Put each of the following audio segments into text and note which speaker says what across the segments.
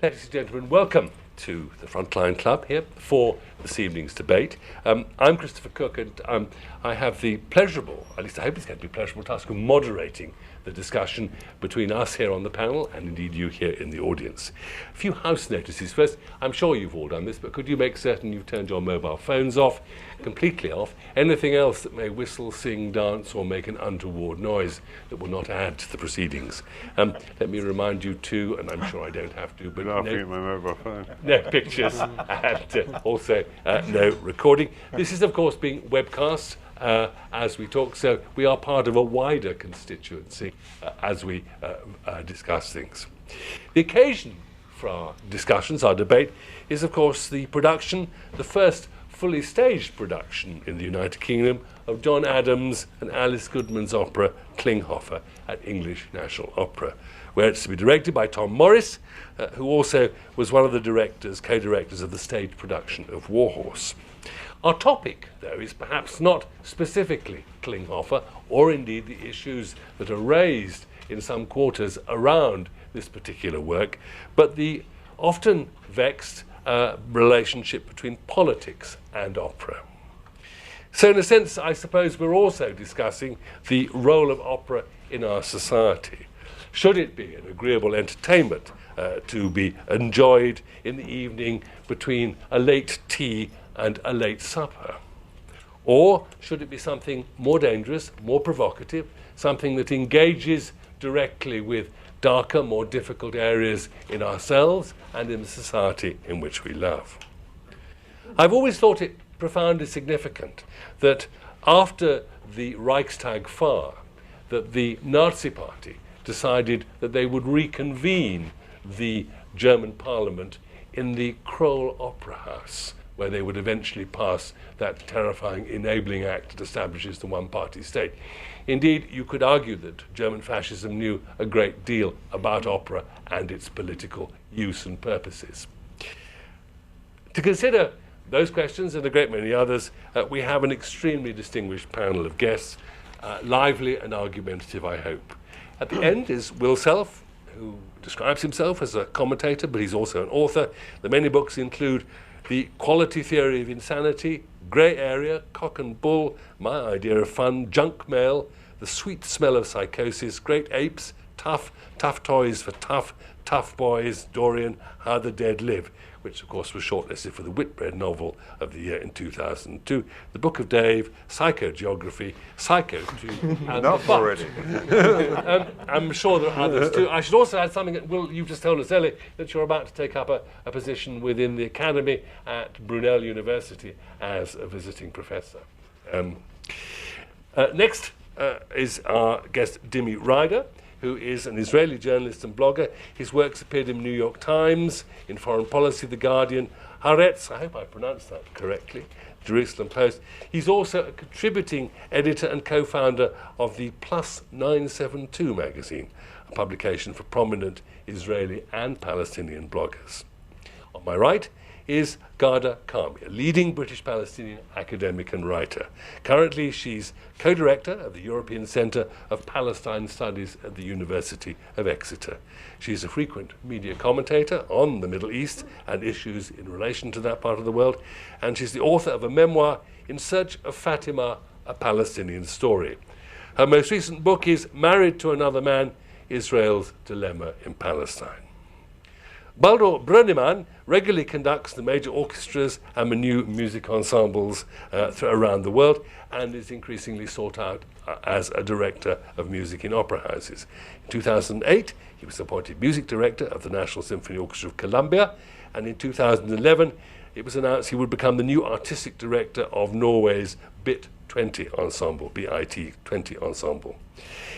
Speaker 1: Ladies and gentlemen, welcome to the Frontline Club here for this evening's debate. I'm Christopher Cook, and I have the pleasurable, at least I hope it's going to be pleasurable, task of moderating the discussion between us here on the panel and indeed you here in the audience. A few house notices. First, I'm sure you've all done this, but could you make certain you've turned your mobile phones off, completely off? Anything else that may whistle, sing, dance, or make an untoward noise that will not add to the proceedings. Let me remind you too, and I'm sure I don't have to, but
Speaker 2: laughing at my mobile phone.
Speaker 1: No pictures and also no recording. This is, of course, being webcast as we talk, so we are part of a wider constituency as we discuss things. The occasion for our discussions, our debate, is, of course, the production, the first fully staged production in the United Kingdom of John Adams and Alice Goodman's opera Klinghoffer at English National Opera, where it's to be directed by Tom Morris, who also was one of the directors, co-directors of the stage production of Warhorse. Our topic, though, is perhaps not specifically Klinghoffer, or indeed the issues that are raised in some quarters around this particular work, but the often vexed relationship between politics and opera. So in a sense, I suppose we're also discussing the role of opera in our society. Should it be an agreeable entertainment to be enjoyed in the evening between a late tea and a late supper? Or should it be something more dangerous, more provocative, something that engages directly with darker, more difficult areas in ourselves and in the society in which we love? I've always thought it profoundly significant that after the Reichstag fire, that the Nazi Party decided that they would reconvene the German parliament in the Kroll Opera House, where they would eventually pass that terrifying enabling act that establishes the one-party state. Indeed, you could argue that German fascism knew a great deal about opera and its political use and purposes. To consider those questions and a great many others, we have an extremely distinguished panel of guests, lively and argumentative, I hope. At the end is Will Self, who describes himself as a commentator, but he's also an author. The many books include The Quality Theory of Insanity, Grey Area, Cock and Bull, My Idea of Fun, Junk Mail, The Sweet Smell of Psychosis, Great Apes, Tough, Tough Toys for Tough, Tough Boys, Dorian, How the Dead Live, which of course was shortlisted for the Whitbread Novel of the Year in 2002, The Book of Dave, Psychogeography, Psycho 2, and
Speaker 2: Enough already.
Speaker 1: I'm sure there are others too. I should also add something that, Will, you've just told us earlier, that you're about to take up a position within the Academy at Brunel University as a visiting professor. Next is our guest, Dimi Ryder, who is an Israeli journalist and blogger. His works appeared in New York Times, in Foreign Policy, The Guardian, Haaretz, I hope I pronounced that correctly, Jerusalem Post. He's also a contributing editor and co-founder of the Plus 972 magazine, a publication for prominent Israeli and Palestinian bloggers. On my right is Ghada Karmi, a leading British-Palestinian academic and writer. Currently, she's co-director of the European Centre of Palestine Studies at the University of Exeter. She's a frequent media commentator on the Middle East and issues in relation to that part of the world, and she's the author of a memoir, In Search of Fatima, A Palestinian Story. Her most recent book is Married to Another Man, Israel's Dilemma in Palestine. Baldur Brönnimann regularly conducts the major orchestras and new music ensembles around the world and is increasingly sought out as a director of music in opera houses. In 2008, he was appointed music director of the National Symphony Orchestra of Columbia, and in 2011, it was announced he would become the new artistic director of Norway's BIT 20 ensemble, BIT 20 ensemble.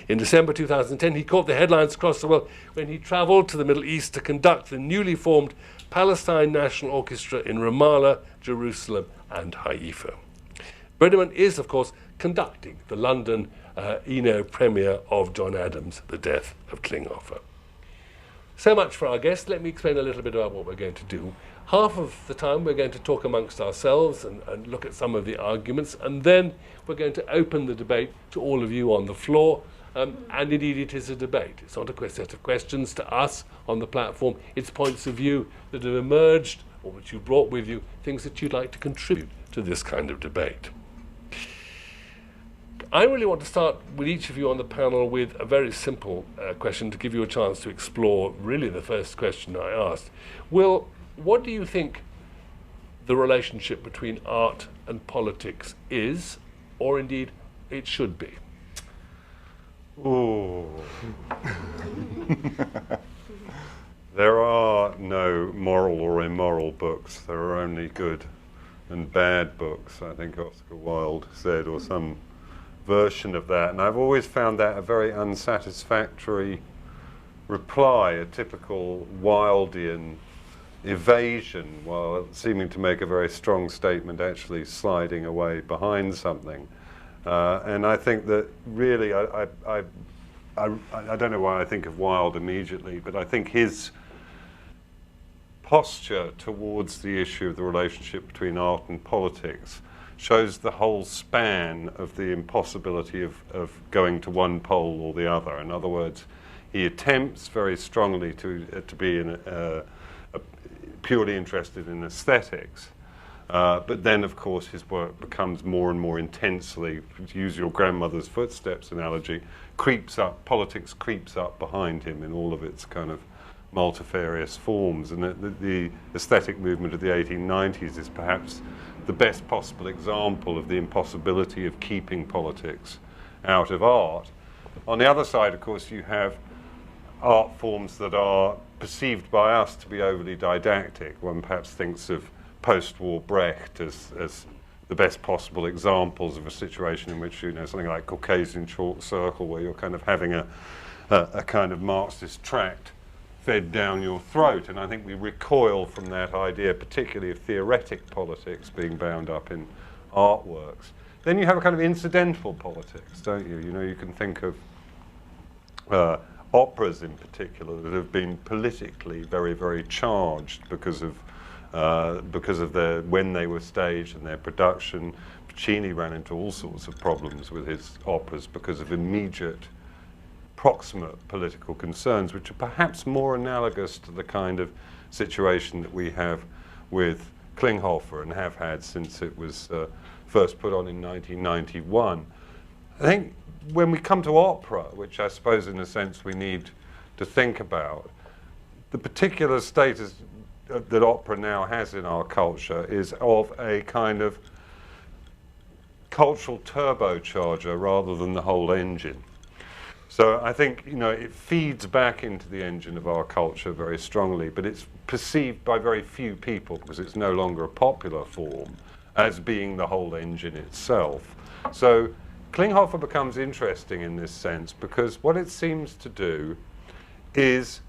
Speaker 1: In December 2010, he caught the headlines across the world when he travelled to the Middle East to conduct the newly formed Palestine National Orchestra in Ramallah, Jerusalem, and Haifa. Brönnimann is, of course, conducting the London ENO premiere of John Adams' The Death of Klinghoffer. So much for our guest. Let me explain a little bit about what we're going to do. Half of the time we're going to talk amongst ourselves and look at some of the arguments, and then we're going to open the debate to all of you on the floor. and indeed it is a debate. It's not a set of questions to us on the platform. It's points of view that have emerged, or which you brought with you, things that you'd like to contribute to this kind of debate. I really want to start with each of you on the panel with a very simple question to give you a chance to explore really the first question I asked. Will, what do you think the relationship between art and politics is, or indeed it should be?
Speaker 2: Ooh. There are no moral or immoral books. There are only good and bad books, I think Oscar Wilde said, or some version of that. And I've always found that a very unsatisfactory reply, a typical Wildean evasion, while seeming to make a very strong statement, actually sliding away behind something. And I think that really, I don't know why I think of Wilde immediately, but I think his posture towards the issue of the relationship between art and politics shows the whole span of the impossibility of going to one pole or the other. In other words, he attempts very strongly to be purely interested in aesthetics, but then, of course, his work becomes more and more intensely, to use your grandmother's footsteps analogy, politics creeps up behind him in all of its kind of multifarious forms. And the aesthetic movement of the 1890s is perhaps the best possible example of the impossibility of keeping politics out of art. On the other side, of course, you have art forms that are perceived by us to be overly didactic. One perhaps thinks of post-war Brecht as the best possible examples of a situation in which, you know, something like Caucasian Chalk Circle, where you're kind of having a kind of Marxist tract fed down your throat. And I think we recoil from that idea, particularly of theoretic politics being bound up in artworks. Then you have a kind of incidental politics, don't you? You know, you can think of operas in particular that have been politically very, very charged because of when they were staged and their production. Puccini ran into all sorts of problems with his operas because of immediate, proximate political concerns, which are perhaps more analogous to the kind of situation that we have with Klinghoffer and have had since it was first put on in 1991. I think when we come to opera, which I suppose in a sense we need to think about, the particular status that opera now has in our culture is of a kind of cultural turbocharger rather than the whole engine. So I think, you know, it feeds back into the engine of our culture very strongly, but it's perceived by very few people, because it's no longer a popular form, as being the whole engine itself. So Klinghoffer becomes interesting in this sense, because what it seems to do is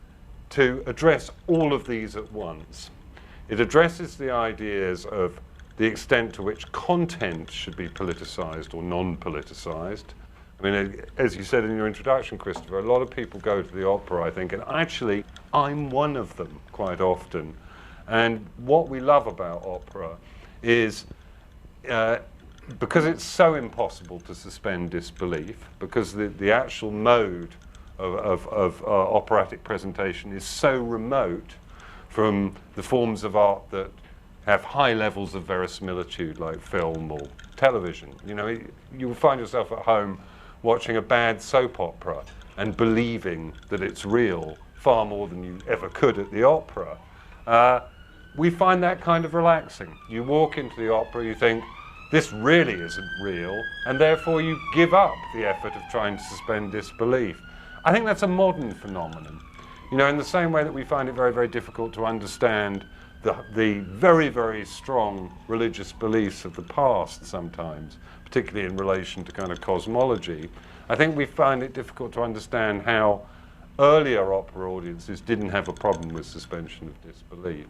Speaker 2: to address all of these at once. It addresses the ideas of the extent to which content should be politicized or non-politicized. I mean, as you said in your introduction, Christopher, a lot of people go to the opera, I think, and actually, I'm one of them quite often. And what we love about opera is, because it's so impossible to suspend disbelief, because the actual mode of operatic presentation is so remote from the forms of art that have high levels of verisimilitude, like film or television. You know, you will find yourself at home watching a bad soap opera and believing that it's real far more than you ever could at the opera. We find that kind of relaxing. You walk into the opera, you think, this really isn't real, and therefore you give up the effort of trying to suspend disbelief. I think that's a modern phenomenon. You know, in the same way that we find it very, very difficult to understand the very, very strong religious beliefs of the past sometimes, particularly in relation to kind of cosmology, I think we find it difficult to understand how earlier opera audiences didn't have a problem with suspension of disbelief.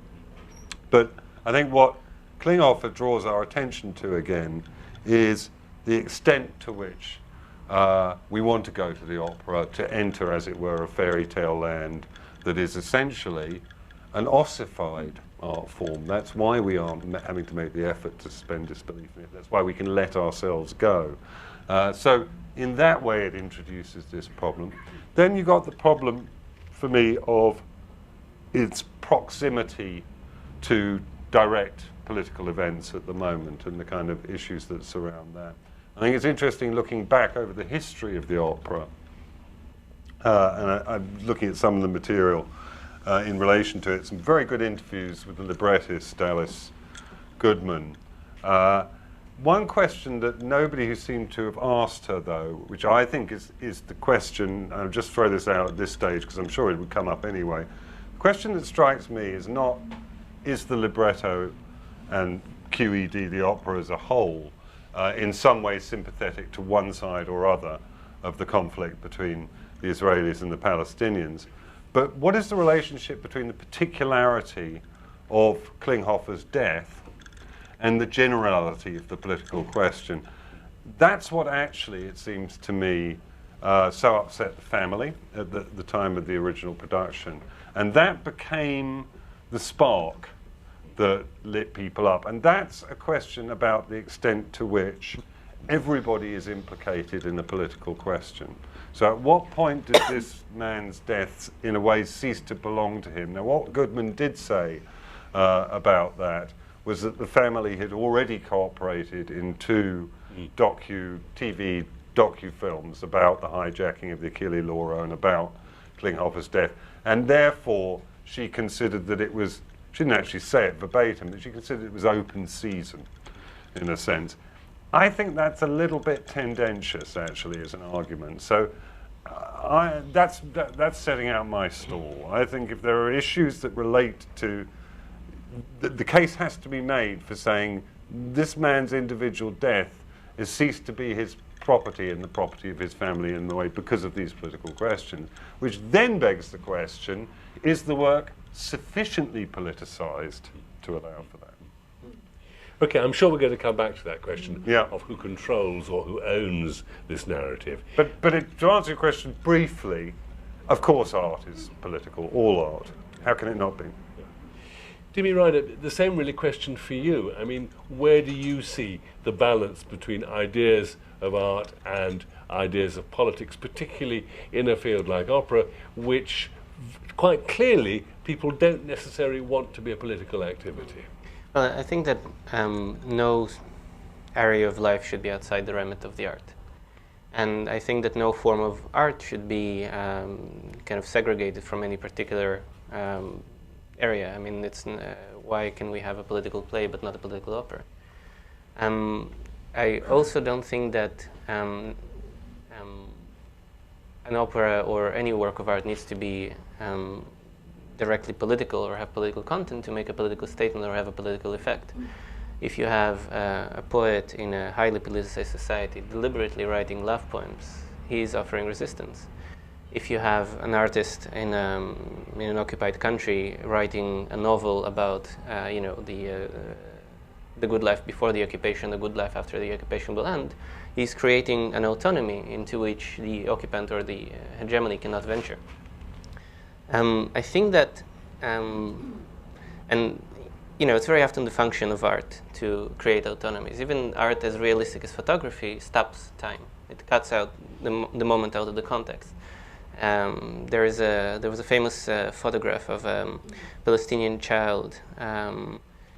Speaker 2: But I think what Klinghoffer draws our attention to again is the extent to which we want to go to the opera to enter, as it were, a fairy tale land that is essentially an ossified art form. That's why we are having to make the effort to suspend disbelief in it. That's why we can let ourselves go. So in that way it introduces this problem. Then you got the problem, for me, of its proximity to direct political events at the moment and the kind of issues that surround that. I think it's interesting looking back over the history of the opera, and I'm looking at some of the material in relation to it, some very good interviews with the librettist Alice Goodman. One question that nobody who seemed to have asked her, though, which I think is the question, I'll just throw this out at this stage because I'm sure it would come up anyway. The question that strikes me is not, is the libretto and QED, the opera as a whole, in some way sympathetic to one side or other of the conflict between the Israelis and the Palestinians, but what is the relationship between the particularity of Klinghoffer's death and the generality of the political question? That's what actually, it seems to me, so upset the family at the time of the original production. And that became the spark that lit people up. And that's a question about the extent to which everybody is implicated in a political question. So at what point did this man's death, in a way, cease to belong to him? Now, what Goodman did say about that was that the family had already cooperated in two TV docu-films about the hijacking of the Achille Lauro and about Klinghoffer's death, and therefore she considered that it was, she didn't actually say it verbatim, but she considered it was open season, in a sense. I think that's a little bit tendentious, actually, as an argument. So that's setting out my stall. I think if there are issues that relate to the case has to be made for saying this man's individual death has ceased to be his property and the property of his family in the way because of these political questions, which then begs the question, is the work sufficiently politicized to allow for that?
Speaker 1: Okay, I'm sure we're going to come back to that question
Speaker 2: Yeah.
Speaker 1: of who controls or who owns this narrative.
Speaker 2: But to answer your question briefly, of course art is political, all art. How can it not be?
Speaker 1: Dimi Ryder, the same really question for you. I mean, where do you see the balance between ideas of art and ideas of politics, particularly in a field like opera, which quite clearly people don't necessarily want to be a political activity?
Speaker 3: Well, I think that no area of life should be outside the remit of the art. And I think that no form of art should be kind of segregated from any particular area. I mean, it's why can we have a political play but not a political opera? I also don't think that an opera or any work of art needs to be directly political or have political content to make a political statement or have a political effect. If you have a poet in a highly politicized society deliberately writing love poems, he is offering resistance. If you have an artist in an occupied country writing a novel about the good life before the occupation, the good life after the occupation will end, he's creating an autonomy into which the occupant or the hegemony cannot venture. I think that, it's very often the function of art to create autonomies. Even art as realistic as photography stops time. It cuts out the moment out of the context. There was a famous photograph of a Palestinian child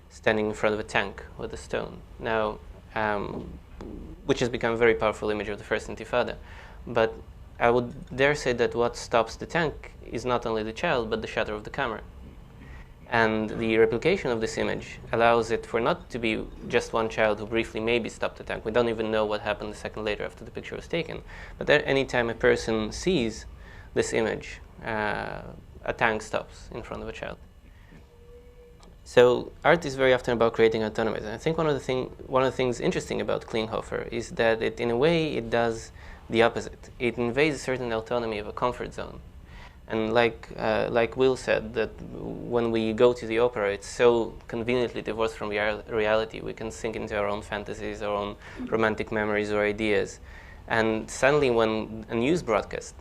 Speaker 3: standing in front of a tank with a stone. Now, which has become a very powerful image of the first Intifada. But I would dare say that what stops the tank is not only the child, but the shutter of the camera. And the replication of this image allows it for not to be just one child who briefly maybe stopped the tank. We don't even know what happened a second later after the picture was taken. But any time a person sees this image, a tank stops in front of a child. So art is very often about creating autonomy. And I think one of the things interesting about Klinghoffer is that in a way it does the opposite. It invades a certain autonomy of a comfort zone. And like Will said, that when we go to the opera, it's so conveniently divorced from reality. We can sink into our own fantasies, our own romantic memories or ideas. And suddenly when a news broadcast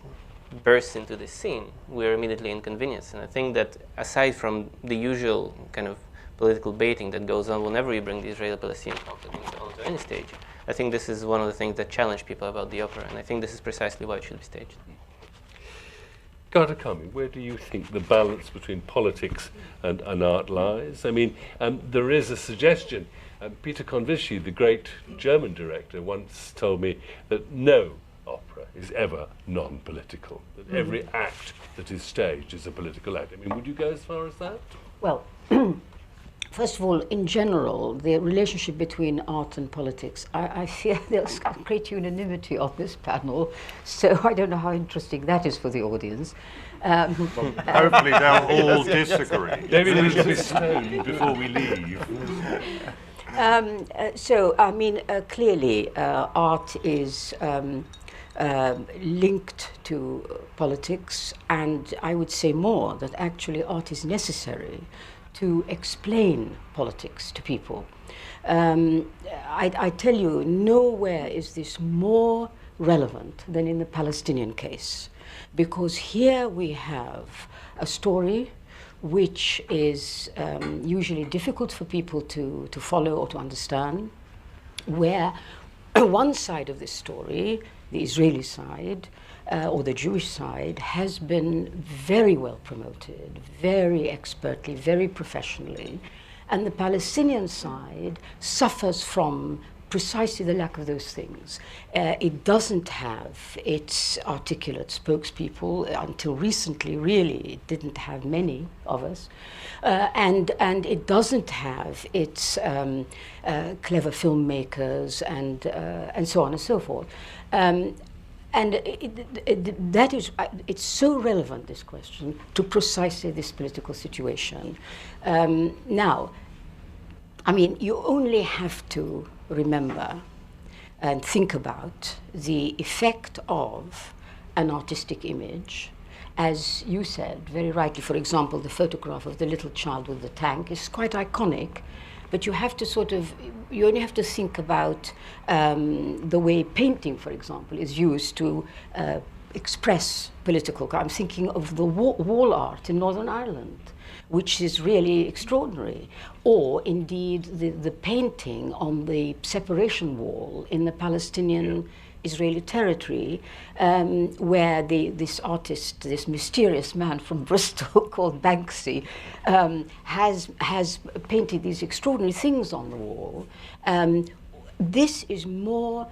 Speaker 3: bursts into this scene, we're immediately inconvenienced. And I think that aside from the usual kind of political baiting that goes on whenever you bring the Israeli-Palestinian conflict onto any stage, I think this is one of the things that challenge people about the opera, and I think this is precisely why it should be staged.
Speaker 1: Kami, where do you think the balance between politics and art lies? I mean, there is a suggestion. Peter Konvici, the great German director, once told me that no opera is ever non-political, that every act that is staged is a political act. I mean, would you go as far as that?
Speaker 4: Well, first of all, in general, the relationship between art and politics, I fear there's great unanimity on this panel, so I don't know how interesting that is for the audience.
Speaker 2: Hopefully they'll all disagree.
Speaker 1: Maybe we should be stoned before we leave.
Speaker 4: So, I mean, clearly, art is linked to politics, and I would say more, that actually art is necessary to explain politics to people. I tell you, nowhere is this more relevant than in the Palestinian case, because here we have a story which is usually difficult for people to follow or to understand, where one side of this story, the Israeli side, or the Jewish side, has been very well promoted, very expertly, very professionally, and the Palestinian side suffers from precisely the lack of those things. It doesn't have its articulate spokespeople. Until recently, really, it didn't have many of us. And it doesn't have its clever filmmakers and so on and so forth. And that is, it's so relevant, this question, to precisely this political situation. Now, I mean, you only have to remember and think about the effect of an artistic image. As you said very rightly, for example, the photograph of the little child with the tank is quite iconic, but you have to you only have to think about the way painting, for example, is used to express political. I'm thinking of the wall art in Northern Ireland, which is really extraordinary, or indeed the painting on the separation wall in the Palestinian Israeli territory, where this artist, this mysterious man from Bristol called Banksy, has painted these extraordinary things on the wall. This is more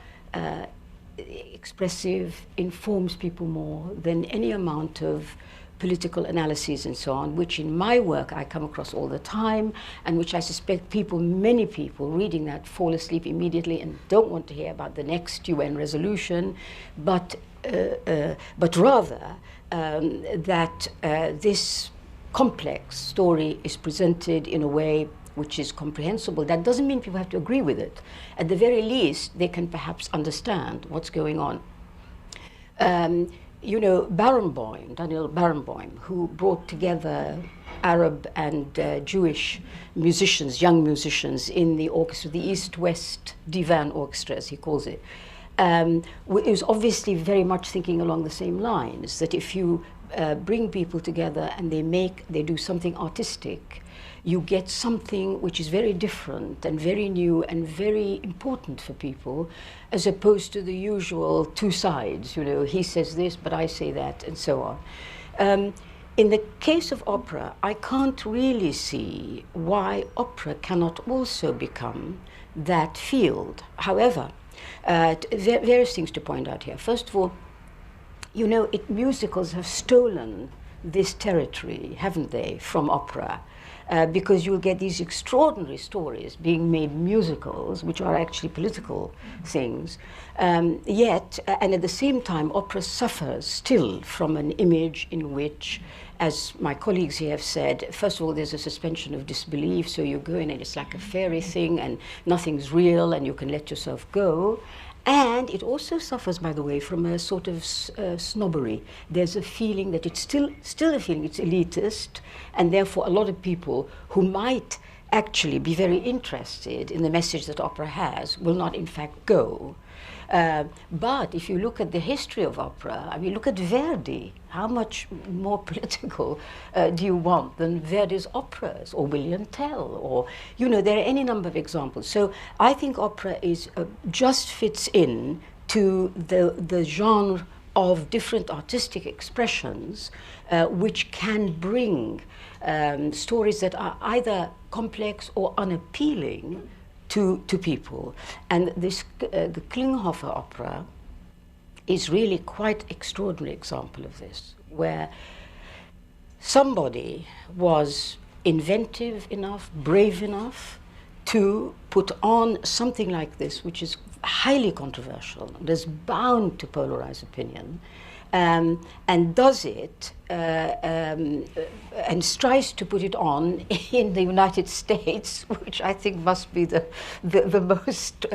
Speaker 4: expressive, informs people more than any amount of political analyses and so on, which in my work I come across all the time, and which I suspect many people reading that fall asleep immediately and don't want to hear about the next UN resolution, but rather that this complex story is presented in a way which is comprehensible. That doesn't mean people have to agree with it. At the very least, they can perhaps understand what's going on. You know, Daniel Barenboim, who brought together Arab and Jewish musicians, young musicians, in the orchestra, the East-West Divan Orchestra, as he calls it, is obviously very much thinking along the same lines, that if you bring people together and they do something artistic, you get something which is very different and very new and very important for people, as opposed to the usual two sides, you know, he says this, but I say that, and so on. In the case of opera, I can't really see why opera cannot also become that field. However, various things to point out here. First of all, you know, musicals have stolen this territory, haven't they, from opera? Because you'll get these extraordinary stories being made musicals, which are actually political things. Yet, and at the same time, opera suffers still from an image in which, as my colleagues here have said, first of all, there's a suspension of disbelief, so you go in and it's like a fairy thing and nothing's real and you can let yourself go. And it also suffers, by the way, from a sort of snobbery. There's a feeling that it's still a feeling, it's elitist, and therefore a lot of people who might actually be very interested in the message that opera has will not in fact go. But if you look at the history of opera, I mean, look at Verdi. How much more political do you want than Verdi's operas, or William Tell, or, you know, there are any number of examples. So I think opera is just fits in to the genre of different artistic expressions which can bring stories that are either complex or unappealing to people. And this, the Klinghoffer opera is really quite extraordinary example of this, where somebody was inventive enough, brave enough to put on something like this, which is highly controversial, that's bound to polarize opinion, and does it and strives to put it on in the United States, which I think must be the most,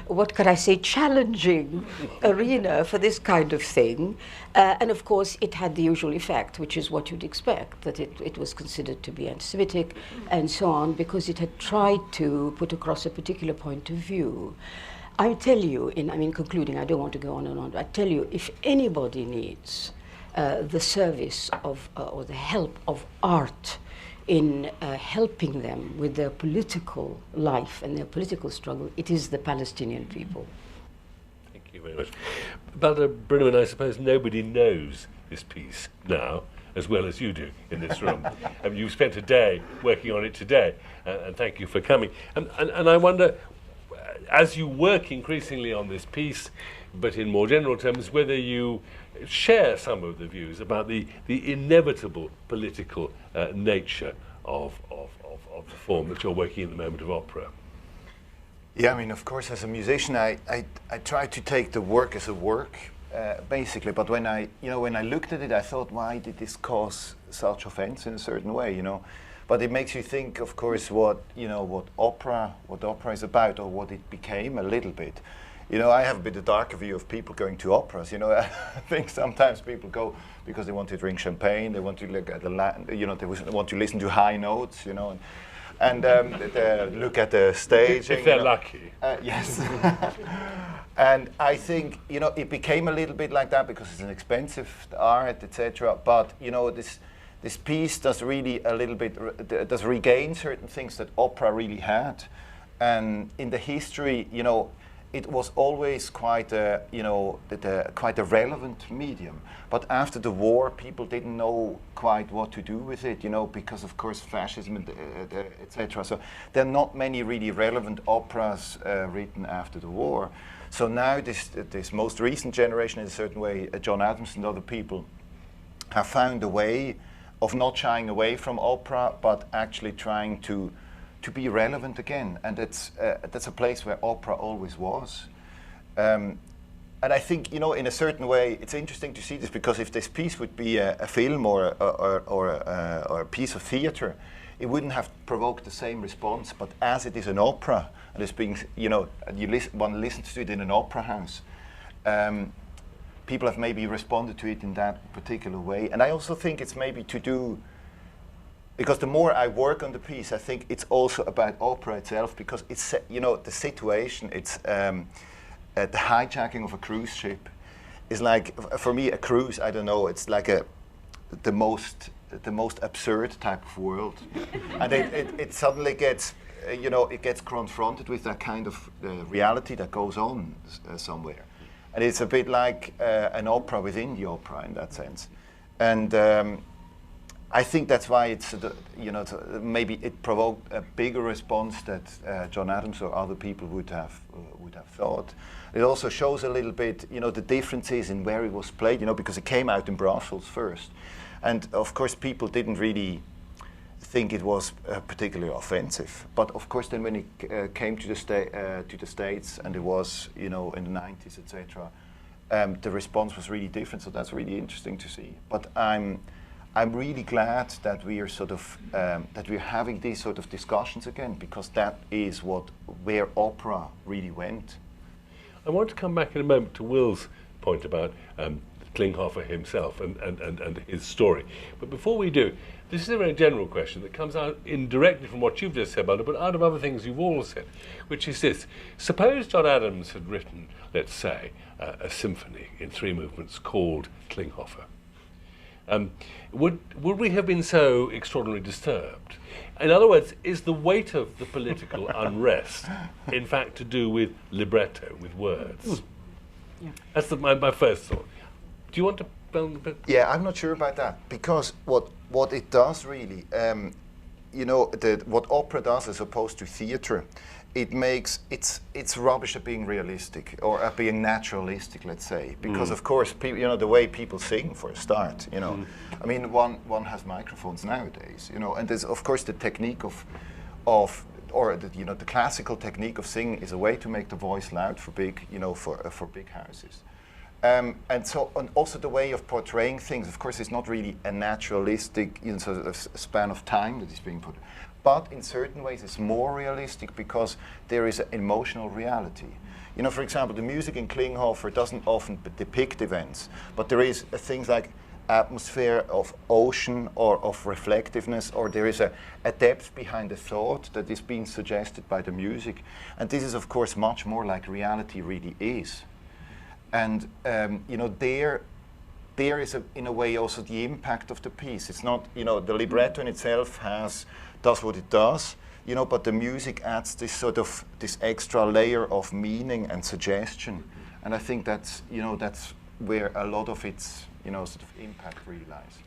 Speaker 4: what could I say, challenging arena for this kind of thing. And of course, it had the usual effect, which is what you'd expect, that it was considered to be anti-Semitic and so on, because it had tried to put across a particular point of view. I tell you, concluding, I don't want to go on and on, but I tell you, if anybody needs the service of, or the help of art in helping them with their political life and their political struggle, it is the Palestinian people.
Speaker 1: Thank you very much. Balder Brunneman, I suppose nobody knows this piece now as well as you do in this room. You've spent a day working on it today, and thank you for coming. And I wonder, as you work increasingly on this piece, but in more general terms, whether you share some of the views about the inevitable political nature of the form that you're working in at the moment of opera.
Speaker 5: Yeah, I mean, of course, as a musician, I try to take the work as a work, basically. But when I looked at it, I thought, why did this cause such offense in a certain way, you know? But it makes you think, of course, what opera is about, or what it became a little bit. You know, I have a bit of darker view of people going to operas. You know, I think sometimes people go because they want to drink champagne, they want to look at they want to listen to high notes, you know, and look at the stage.
Speaker 1: If they're lucky.
Speaker 5: Yes. And I think, you know, it became a little bit like that because it's an expensive art, etc. But you know, this piece does really a little bit, does regain certain things that opera really had. And in the history, you know, it was always quite a, quite a relevant medium. But after the war, people didn't know quite what to do with it, you know, because of course fascism, etc. So there are not many really relevant operas written after the war. So now this most recent generation, in a certain way, John Adams and other people, have found a way of not shying away from opera, but actually trying to be relevant again. And that's a place where opera always was. And I think, you know, in a certain way, it's interesting to see this, because if this piece would be a film or a piece of theater, it wouldn't have provoked the same response. But as it is an opera, and it's being, you know, one listens to it in an opera house, people have maybe responded to it in that particular way. And I also think it's maybe to do, because the more I work on the piece, I think it's also about opera itself, because it's, you know, the situation, it's the hijacking of a cruise ship is like, for me, a cruise, I don't know, it's like the most absurd type of world. And it suddenly gets, you know, it gets confronted with that kind of reality that goes on somewhere. And it's a bit like an opera within the opera in that sense. And I think that's why it's, you know, maybe it provoked a bigger response that John Adams or other people would have thought. It also shows a little bit, you know, the differences in where it was played, you know, because it came out in Brussels first. And of course, people didn't really think it was particularly offensive. But of course, then when it came to the States, and it was, you know, in the 90s, etc., the response was really different. So that's really interesting to see. But I'm really glad that we are sort of that we're having these sort of discussions again, because that is where opera really went.
Speaker 1: I want to come back in a moment to Will's point about Klinghoffer himself and his story. But before we do, this is a very general question that comes out indirectly from what you've just said, Balder, but out of other things you've all said, which is this. Suppose John Adams had written, let's say, a symphony in 3 movements called Klinghoffer. Would we have been so extraordinarily disturbed? In other words, is the weight of the political unrest, in fact, to do with libretto, with words?
Speaker 4: Yeah.
Speaker 1: That's my first thought. Do you want to build a bit?
Speaker 5: Yeah, I'm not sure about that, because what it does really, you know, what opera does as opposed to theatre, it makes it's rubbish at being realistic or at being naturalistic, let's say, because of course people, you know, the way people sing for a start, you know, I mean one has microphones nowadays, you know, and there's of course the technique of you know, the classical technique of singing is a way to make the voice loud for big, you know, for big houses. And also the way of portraying things, of course, is not really a naturalistic, you know, sort of span of time that is being put. But in certain ways, it's more realistic because there is an emotional reality. You know, for example, the music in Klinghoffer doesn't often depict events, but there is things like atmosphere of ocean or of reflectiveness, or there is a depth behind the thought that is being suggested by the music. And this is, of course, much more like reality really is. And you know, there is in a way also the impact of the piece. It's not, you know, the libretto in itself does what it does, you know, but the music adds this sort of this extra layer of meaning and suggestion. And I think that's, you know, that's where a lot of its, you know, sort of impact really lies.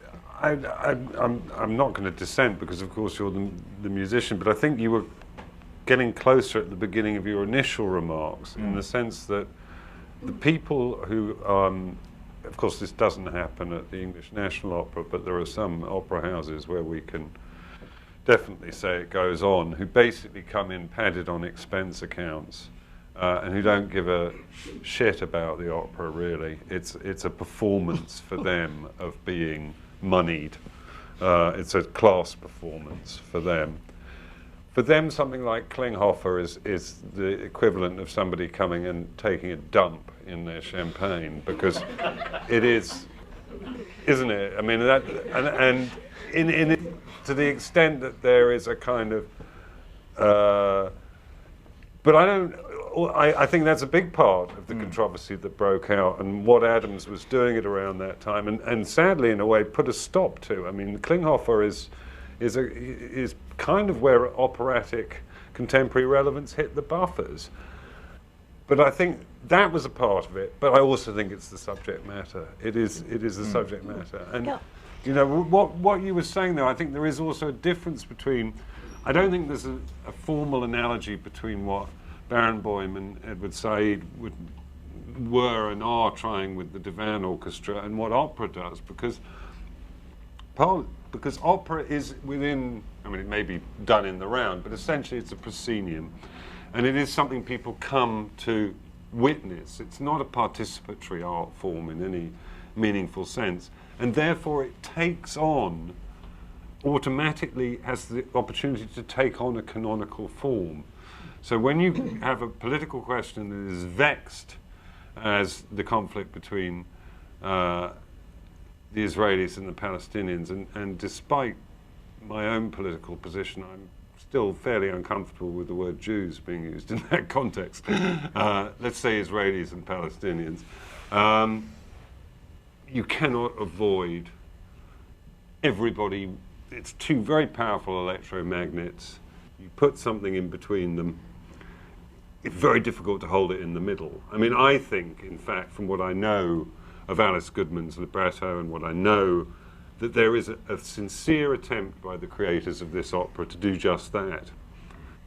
Speaker 2: I'm not going to dissent because, of course, you're the musician, but I think you were getting closer at the beginning of your initial remarks in the sense that the people who, of course, this doesn't happen at the English National Opera, but there are some opera houses where we can definitely say it goes on, who basically come in padded on expense accounts and who don't give a shit about the opera, really. It's a performance for them of being moneyed. It's a class performance for them. For them, something like Klinghoffer is the equivalent of somebody coming and taking a dump in their champagne, because it is, isn't it? I mean, that, and in it, to the extent that there is a kind of, but I think that's a big part of the controversy that broke out, and what Adams was doing at around that time, and sadly, in a way, put a stop to. I mean, Klinghoffer is kind of where operatic contemporary relevance hit the buffers. But I think that was a part of it, but I also think it's the subject matter. It is the subject matter. And you know, what you were saying there, I think there is also a difference between, I don't think there's a formal analogy between what Barenboim and Edward Said were and are trying with the Divan Orchestra and what opera does, because opera is within, I mean, it may be done in the round, but essentially it's a proscenium. And it is something people come to witness. It's not a participatory art form in any meaningful sense. And therefore it takes on, automatically has the opportunity to take on a canonical form. So when you have a political question that is vexed as the conflict between the Israelis and the Palestinians, and despite my own political position, I'm still fairly uncomfortable with the word Jews being used in that context. Let's say Israelis and Palestinians. You cannot avoid everybody. It's two very powerful electromagnets. You put something in between them. It's very difficult to hold it in the middle. I mean, I think, in fact, from what I know of Alice Goodman's libretto and what I know, that there is a sincere attempt by the creators of this opera to do just that,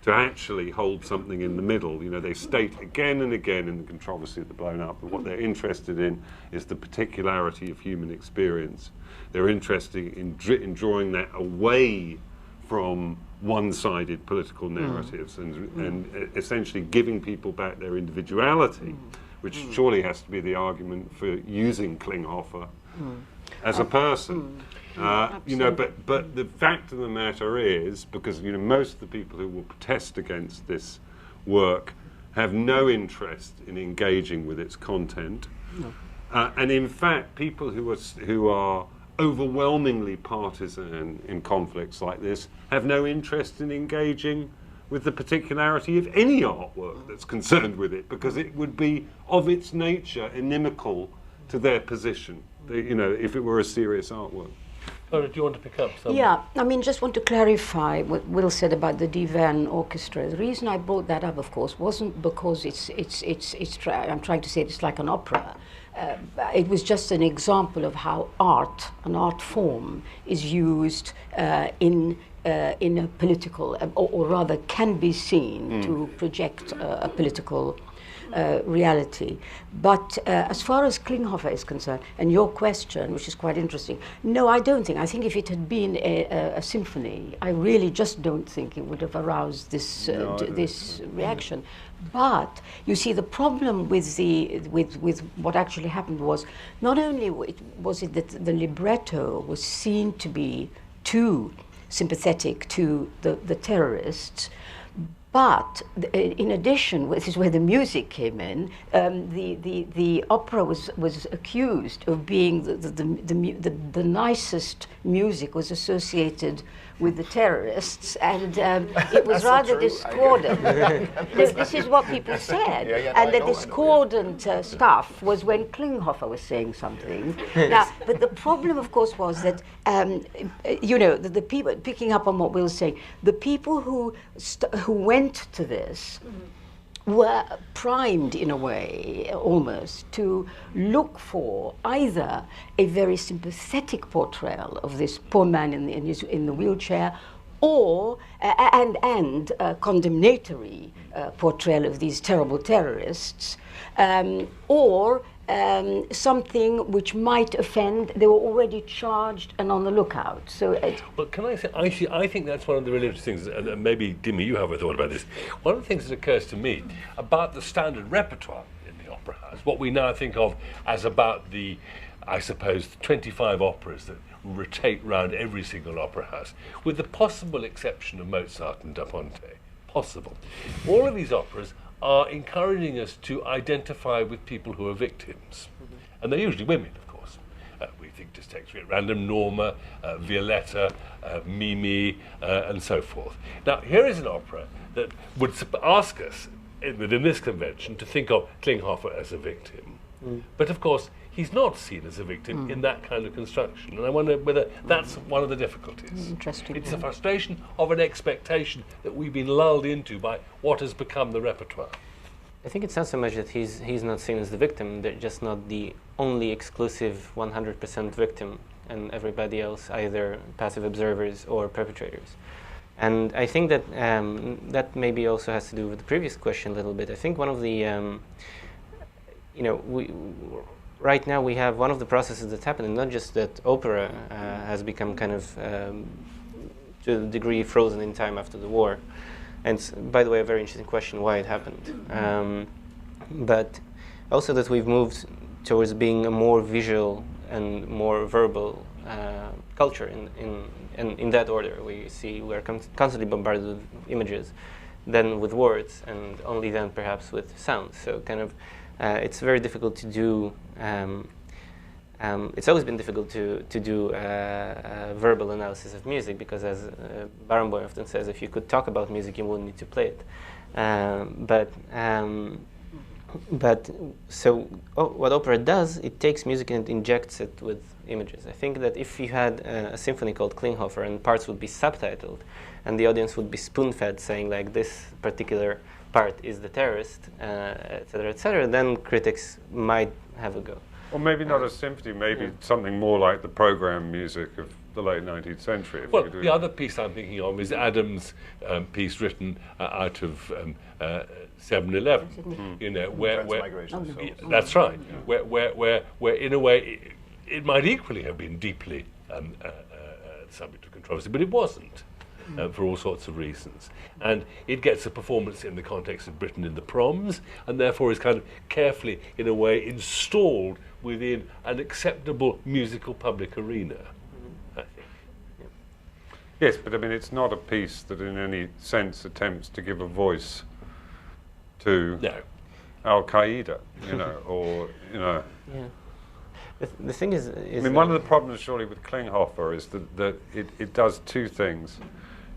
Speaker 2: to actually hold something in the middle. You know, they state again and again in the controversy of the Blown Up that what they're interested in is the particularity of human experience. They're interested in drawing that away from one-sided political narratives and essentially giving people back their individuality, which surely has to be the argument for using Klinghoffer as a person. You know, but the fact of the matter is, because you know most of the people who will protest against this work have no interest in engaging with its content. And in fact, people who are overwhelmingly partisan in conflicts like this have no interest in engaging with the particularity of any artwork that's concerned with it, because it would be of its nature inimical to their position, if it were a serious artwork.
Speaker 1: Laura, do you want to pick up something?
Speaker 4: Yeah, I mean, just want to clarify what Will said about the Divan Orchestra. The reason I brought that up, of course, wasn't because I'm trying to say it's like an opera. It was just an example of how an art form, is used in a political, or rather can be seen to project a political reality. But as far as Klinghoffer is concerned, and your question, which is quite interesting, no, I don't think. I think if it had been a symphony, I really just don't think it would have aroused this this reaction. But you see, the problem with what actually happened was not only was it that the libretto was seen to be too sympathetic to the terrorists, but in addition, this is where the music came in. The opera was accused of being the nicest music was associated with the terrorists, and it was rather discordant. This is what people said, and the discordant stuff was when Klinghoffer was saying something. Now, but the problem, of course, was that the people, picking up on what Will's saying, the people who went to this were primed in a way almost to look for either a very sympathetic portrayal of this poor man in the wheelchair, or and a condemnatory portrayal of these terrible terrorists, or something which might offend. They were already charged and on the lookout. So,
Speaker 1: well, can I say, I think that's one of the really interesting things, and maybe, Dimmy, you have a thought about this. One of the things that occurs to me about the standard repertoire in the opera house, what we now think of as about the, I suppose, 25 operas that rotate round every single opera house, with the possible exception of Mozart and Da Ponte, possible. All of these operas are encouraging us to identify with people who are victims. And they're usually women, of course. We think, just take three at random, Norma, Violetta, Mimi, and so forth. Now, here is an opera that would ask us, within this convention, to think of Klinghoffer as a victim. But of course, he's not seen as a victim in that kind of construction. And I wonder whether that's one of the difficulties.
Speaker 4: Interesting.
Speaker 1: It's a frustration of an expectation that we've been lulled into by what has become the repertoire.
Speaker 3: I think it's not so much that he's not seen as the victim, they're just not the only exclusive 100% victim, and everybody else either passive observers or perpetrators. And I think that that maybe also has to do with the previous question a little bit. I think one of the, right now we have one of the processes that's happening, not just that opera has become kind of, to a degree, frozen in time after the war. And it's, by the way, a very interesting question why it happened. But also that we've moved towards being a more visual and more verbal culture. In that order, we're constantly bombarded with images, then with words, and only then perhaps with sounds. So kind of, it's very difficult to do. It's always been difficult to do verbal analysis of music, because, as Barenboim often says, if you could talk about music, you wouldn't need to play it. What opera does, it takes music and injects it with images. I think that if you had a symphony called Klinghoffer and parts would be subtitled, and the audience would be spoon-fed saying, like, this particular part is the terrorist, et cetera, then critics might have a go.
Speaker 2: Or maybe not a symphony, maybe something more like the program music of the late 19th century.
Speaker 1: Well, the other piece I'm thinking of is Adam's piece written out of 7/11. You know, where that's right. Where in a way it might equally have been deeply subject to controversy, but it wasn't. For all sorts of reasons. And it gets a performance in the context of Britain in the proms, and therefore is kind of carefully, in a way, installed within an acceptable musical public arena, I think.
Speaker 2: Yes, but I mean, it's not a piece that in any sense attempts to give a voice to Al-Qaeda, or,
Speaker 3: Yeah. The thing is
Speaker 2: I mean, one of the problems surely with Klinghoffer is that it does two things.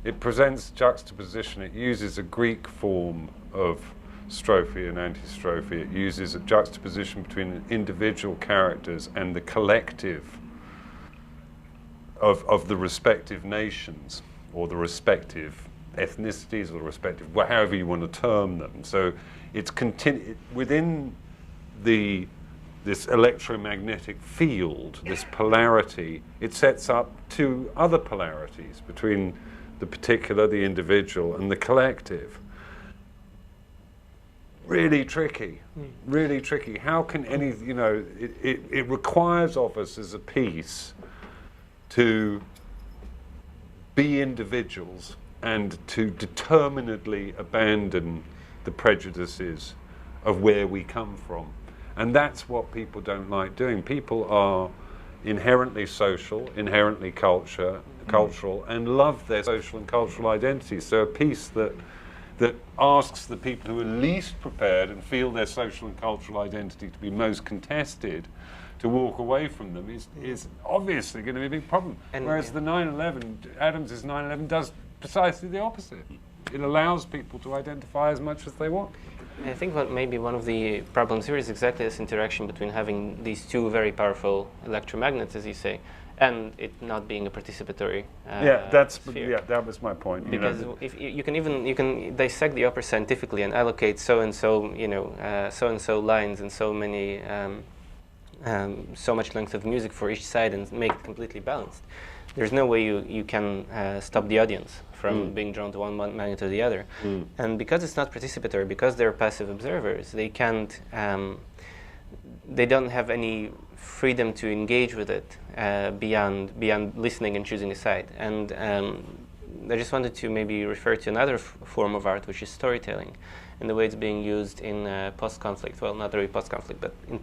Speaker 2: It presents juxtaposition. It uses a Greek form of strophe and antistrophe. It uses a juxtaposition between individual characters and the collective of the respective nations, or the respective ethnicities, or the respective, however you want to term them. So it's within this electromagnetic field, this polarity, it sets up two other polarities between the particular, the individual, and the collective. Really tricky, really tricky. How can any, it requires of us as a piece to be individuals and to determinedly abandon the prejudices of where we come from. And that's what people don't like doing. People are inherently social, inherently cultural, and love their social and cultural identities. So a piece that asks the people who are least prepared and feel their social and cultural identity to be most contested to walk away from them is obviously going to be a big problem. Whereas the 9/11, Adams's 9/11 does precisely the opposite. It allows people to identify as much as they want.
Speaker 3: I think maybe one of the problems here is exactly this interaction between having these two very powerful electromagnets, as you say, and it not being a participatory sphere.
Speaker 2: That was my point.
Speaker 3: Because if you can dissect the opera scientifically and allocate so and so lines and so many so much length of music for each side and make it completely balanced. There's no way you can stop the audience from being drawn to one magnet or the other. And because it's not participatory, because they're passive observers, they can't, they don't have any freedom to engage with it beyond listening and choosing a side. And I just wanted to maybe refer to another form of art, which is storytelling, and the way it's being used in post-conflict, well, not really post-conflict, but in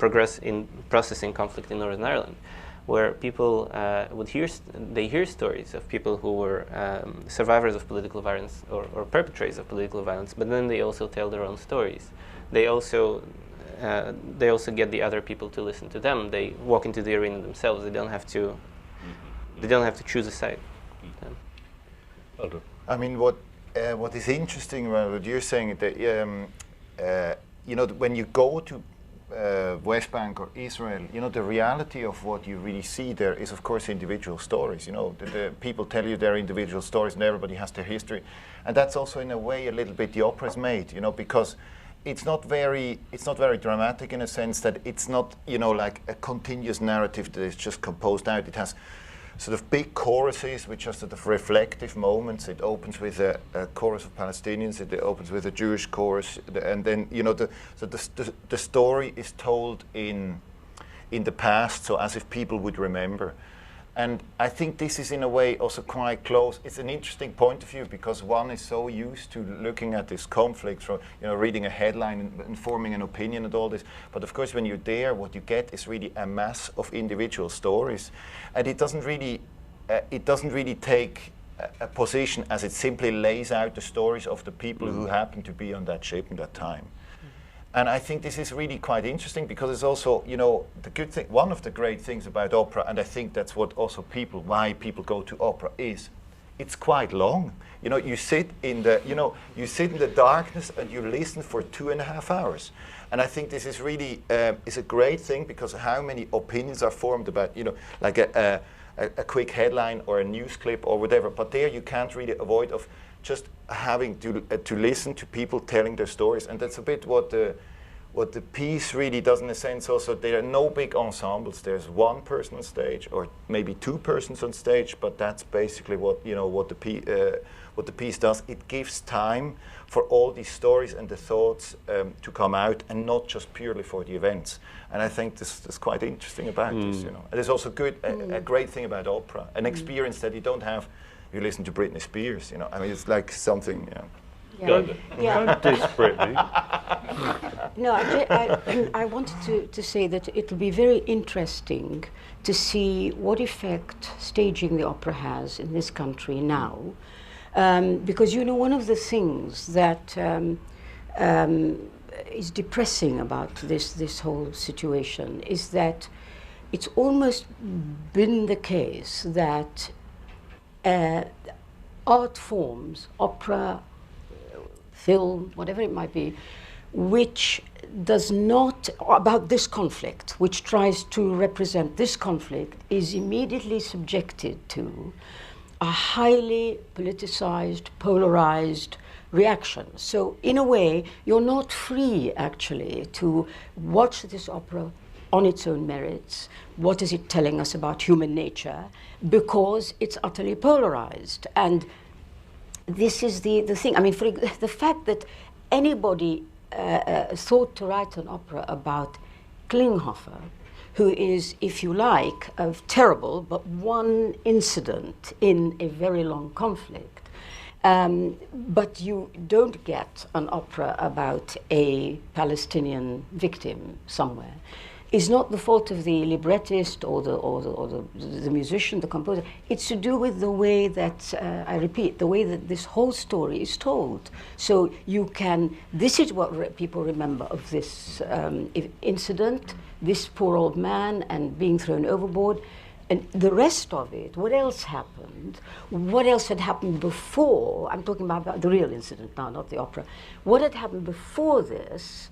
Speaker 3: processing conflict in Northern Ireland, where people would hear stories of people who were survivors of political violence or perpetrators of political violence, but then they also tell their own stories. They also get the other people to listen to them. They walk into the arena themselves. They don't have to choose a side.
Speaker 5: I mean, what is interesting about what you're saying, that when you go to West Bank or Israel, the reality of what you really see there is, of course, individual stories. The people tell you their individual stories, and everybody has their history, and that's also, in a way, a little bit the opera is made. Because it's not very dramatic in a sense that it's not, like a continuous narrative that is just composed out. It has sort of big choruses, which are sort of reflective moments. It opens with a chorus of Palestinians, it opens with a Jewish chorus, and then the story is told in the past, so as if people would remember. And I think this is, in a way, also quite close. It's an interesting point of view, because one is so used to looking at this conflict, from reading a headline and forming an opinion and all this. But of course, when you're there, what you get is really a mass of individual stories, and it doesn't really take a position, as it simply lays out the stories of the people who happen to be on that ship in that time. And I think this is really quite interesting, because it's also, the good thing, one of the great things about opera, and I think that's what also why people go to opera, is it's quite long. You sit in the darkness and you listen for 2.5 hours. And I think this is really is a great thing, because how many opinions are formed about, like a quick headline or a news clip or whatever. But there you can't really avoid of just having to listen to people telling their stories, and that's a bit what the piece really does, in a sense. Also, there are no big ensembles. There's one person on stage, or maybe two persons on stage, but that's basically what the piece does. It gives time for all these stories and the thoughts to come out, and not just purely for the events. And I think this is quite interesting about this. And it's also a great thing about opera, an experience that you don't have. You listen to Britney Spears, I mean, it's like something.
Speaker 2: Don't diss Britney.
Speaker 4: No, I wanted to say that it'll be very interesting to see what effect staging the opera has in this country now, because one of the things that is depressing about this whole situation is that it's almost been the case that art forms, opera, film, whatever it might be, which does not, about this conflict, which tries to represent this conflict, is immediately subjected to a highly politicized, polarized reaction. So in a way, you're not free actually to watch this opera on its own merits. What is it telling us about human nature? Because it's utterly polarized. And this is the thing. I mean, the fact that anybody thought to write an opera about Klinghoffer, who is, if you like, terrible, but one incident in a very long conflict. But you don't get an opera about a Palestinian victim somewhere. Is not the fault of the librettist or the musician, the composer. It's to do with the way that, I repeat, the way that this whole story is told. So you can, this is what people remember of this incident, this poor old man and being thrown overboard. And the rest of it, what else happened? What else had happened before? I'm talking about the real incident now, not the opera. What had happened before this?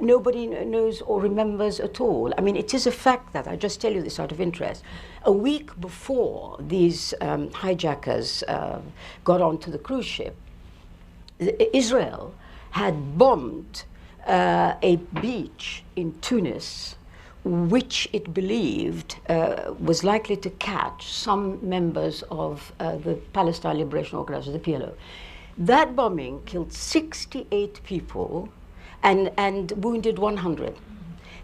Speaker 4: Nobody knows or remembers at all. I mean, it is a fact that, I just tell you this out of interest, a week before these hijackers got onto the cruise ship, Israel had bombed a beach in Tunis, which it believed was likely to catch some members of the Palestine Liberation Organization, the PLO. That bombing killed 68 people and wounded 100.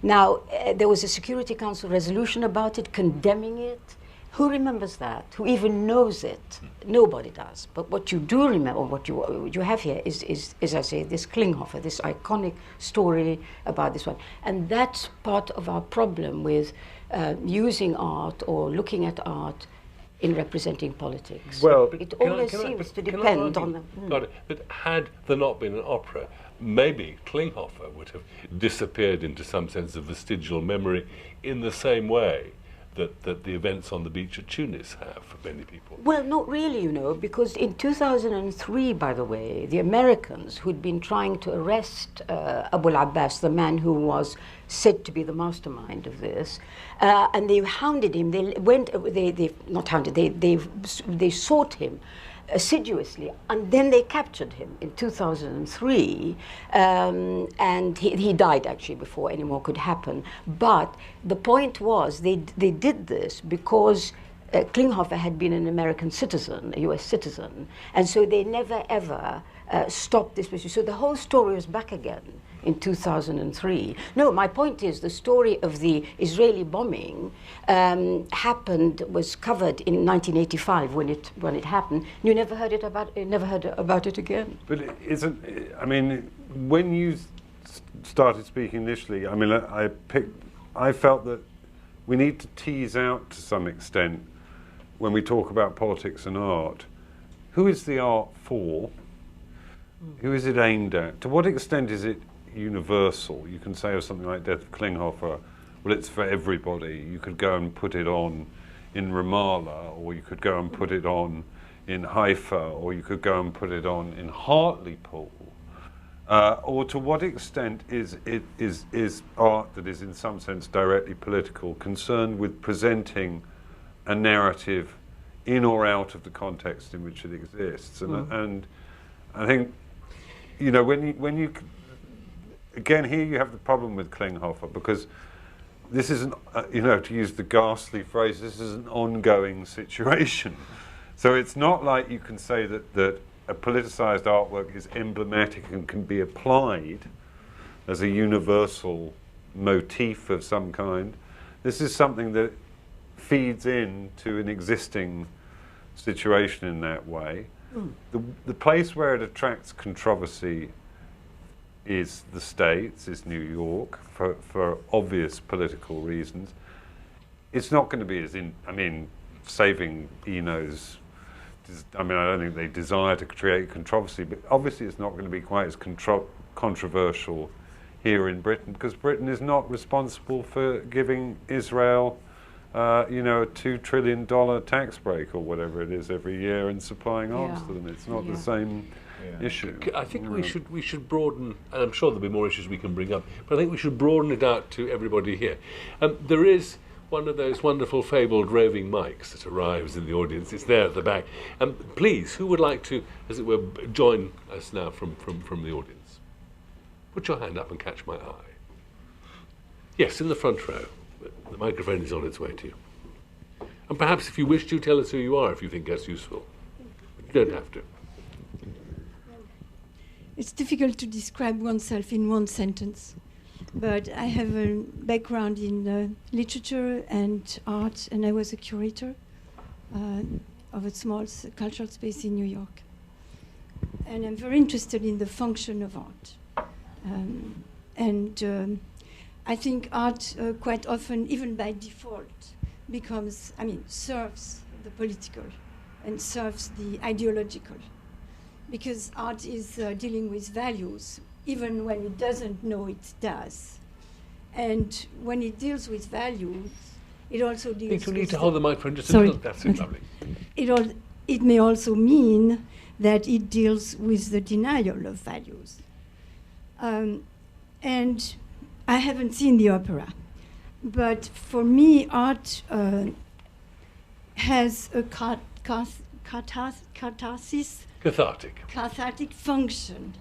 Speaker 4: Now, there was a Security Council resolution about it, condemning it. Who remembers that? Who even knows it? Nobody does. But what you do remember, what you have here is, as I say, this Klinghoffer, this iconic story about this one. And that's part of our problem with using art or looking at art in representing politics.
Speaker 2: Well,
Speaker 4: it always seems to depend on the...
Speaker 1: Got it. But had there not been an opera, maybe Klinghoffer would have disappeared into some sense of vestigial memory in the same way that the events on the beach at Tunis have for many people.
Speaker 4: Well, not really, you know, because in 2003, by the way, the Americans who'd been trying to arrest Abu al-Abbas, the man who was said to be the mastermind of this, and they hounded him. They sought him assiduously, and then they captured him in 2003, and he died actually before any more could happen. But the point was they did this because Klinghoffer had been an American citizen, a US citizen, and so they never ever stopped this pursuit. So the whole story was back again in 2003. No, my point is the story of the Israeli bombing was covered in 1985 when it happened. You never heard about it again.
Speaker 2: But it isn't. I mean, when you started speaking initially, I mean, I felt that we need to tease out to some extent when we talk about politics and art. Who is the art for? Who is it aimed at? To what extent is it universal? You can say of something like Death of Klinghoffer, well, it's for everybody. You could go and put it on in Ramallah, or you could go and put it on in Haifa, or you could go and put it on in Hartlepool. Or to what extent is art that is in some sense directly political concerned with presenting a narrative in or out of the context in which it exists? And I think, you know, when you again, here you have the problem with Klinghoffer, because this isn't, you know, to use the ghastly phrase, this is an ongoing situation. So it's not like you can say that a politicized artwork is emblematic and can be applied as a universal motif of some kind. This is something that feeds into an existing situation in that way. The place where it attracts controversy is the States, is New York, for obvious political reasons. It's not going to be saving Eno's, I don't think they desire to create controversy, but obviously it's not going to be quite as controversial here in Britain, because Britain is not responsible for giving Israel you know, a $2 trillion tax break or whatever it is every year and supplying arms to them. It's not the same issue.
Speaker 1: I think we should broaden, and I'm sure there'll be more issues we can bring up, but I think we should broaden it out to everybody here. There is one of those wonderful fabled roving mics that arrives in the audience. It's there at the back. Please, who would like to, as it were, join us now from the audience? Put your hand up and catch my eye. Yes, in the front row. The microphone is on its way to you. And perhaps if you wish to, tell us who you are if you think that's useful. You don't have to.
Speaker 6: It's difficult to describe oneself in one sentence, but I have a background in literature and art, and I was a curator of a small cultural space in New York. And I'm very interested in the function of art. I think art quite often, even by default, becomes, serves the political and serves the ideological. Because art is dealing with values, even when it doesn't know it does. And when it deals with values, it also deals with...
Speaker 1: You need to hold the microphone just a little. That's it, lovely.
Speaker 6: It may also mean that it deals with the denial of values. And I haven't seen the opera, but for me, art has a cathartic function.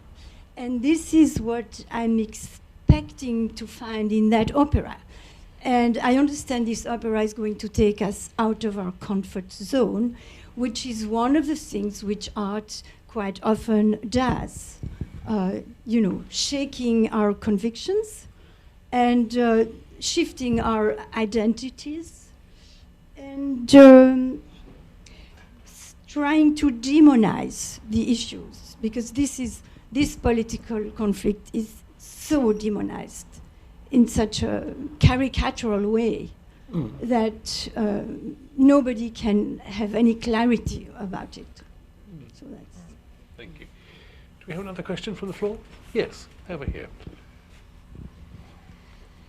Speaker 6: And this is what I'm expecting to find in that opera. And I understand this opera is going to take us out of our comfort zone, which is one of the things which art quite often does. Shaking our convictions and shifting our identities and trying to demonize the issues, because this political conflict is so demonized in such a caricatural way that nobody can have any clarity about it. So that's...
Speaker 1: Thank you. Do we have another question from the floor? Yes, over here.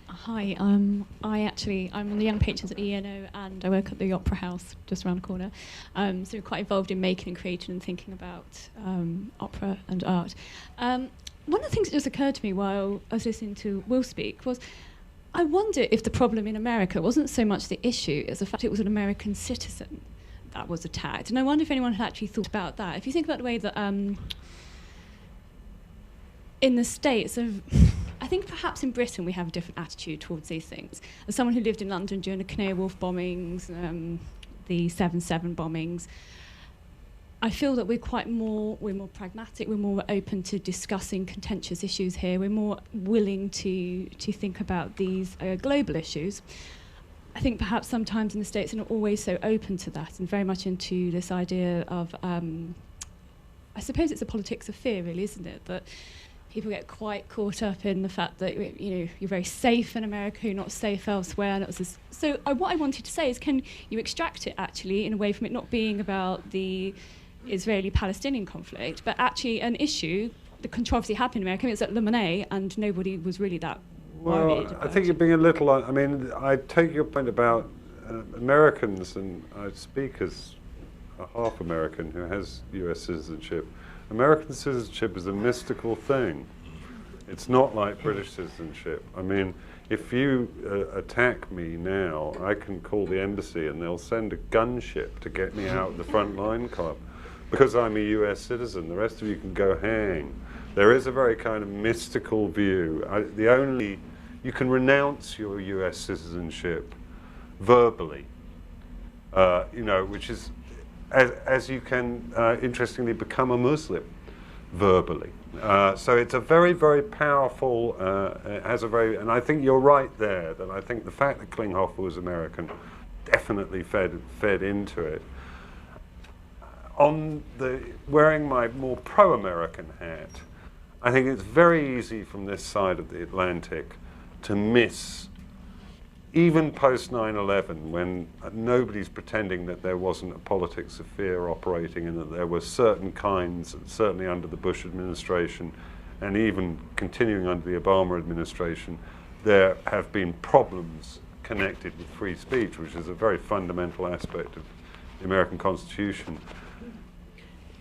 Speaker 7: Hi, I'm one of the young patrons at ENO, and I work at the Opera House just around the corner. So quite involved in making and creating and thinking about opera and art. One of the things that just occurred to me while I was listening to Will speak was, I wonder if the problem in America wasn't so much the issue as the fact it was an American citizen that was attacked. And I wonder if anyone had actually thought about that. If you think about the way that in the States, I think perhaps in Britain we have a different attitude towards these things. As someone who lived in London during the Canary Wharf bombings, the 7/7 bombings, I feel that we're more pragmatic, we're more open to discussing contentious issues here, we're more willing to think about these global issues. I think perhaps sometimes in the States they're not always so open to that and very much into this idea of, I suppose it's a politics of fear really, isn't it? That people get quite caught up in the fact that you're very safe in America, you're not safe elsewhere. And so what I wanted to say is, can you extract it actually in a way from it not being about the Israeli-Palestinian conflict, but actually an issue, the controversy happened in America, it was at Lemonade, and nobody was really that worried about
Speaker 2: I think you're being a little, I take your point about Americans, and I speak as a half American who has US citizenship. American citizenship is a mystical thing. It's not like British citizenship. If you attack me now, I can call the embassy and they'll send a gunship to get me out of the Frontline club because I'm a US citizen. The rest of you can go hang. There is a very kind of mystical view. You can renounce your US citizenship verbally, which is as you can, interestingly, become a Muslim verbally. So it's a very, very powerful, and I think you're right there, that I think the fact that Klinghoffer was American definitely fed into it. Wearing my more pro-American hat, I think it's very easy from this side of the Atlantic to miss, even post 9/11, when nobody's pretending that there wasn't a politics of fear operating and that there were certain kinds, certainly under the Bush administration and even continuing under the Obama administration, there have been problems connected with free speech, which is a very fundamental aspect of the American Constitution.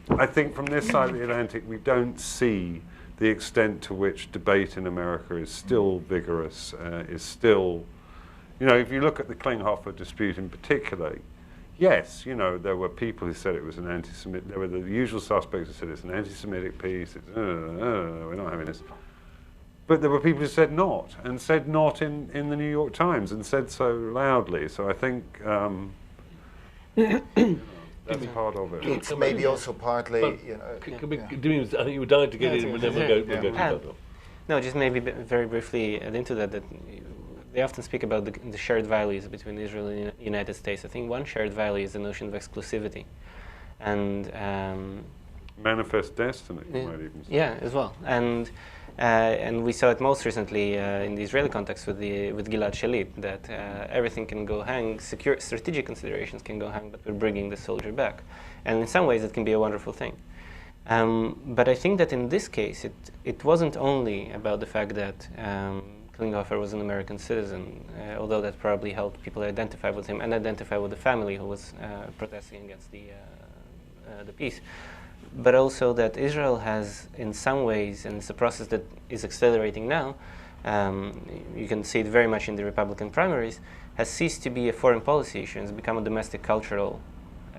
Speaker 2: I think from this side of the Atlantic, we don't see the extent to which debate in America is still vigorous, is still, you know, if you look at the Klinghoffer dispute in particular, yes, you know, there were people who said it was an anti-Semitic, there were the usual suspects who said it's an anti-Semitic piece, it's, we're not having this. But there were people who said not, and said not in the New York Times, and said so loudly. So I think that's part of it.
Speaker 5: It's maybe also partly, you know.
Speaker 1: I think you were dying to get in, and then we'll go to Gandalf.
Speaker 3: No, just maybe very briefly add into that they often speak about the shared values between Israel and the United States. I think one shared value is the notion of exclusivity, and
Speaker 2: manifest destiny, you might even say.
Speaker 3: Yeah, as well. And we saw it most recently in the Israeli context with Gilad Shalit, that everything can go hang, secure strategic considerations can go hang, but we're bringing the soldier back. And in some ways it can be a wonderful thing. But I think that in this case, it wasn't only about the fact that Klinghoffer was an American citizen, although that probably helped people identify with him and identify with the family who was protesting against the peace. But also that Israel has, in some ways, and it's a process that is accelerating now, you can see it very much in the Republican primaries, has ceased to be a foreign policy issue and has become a domestic cultural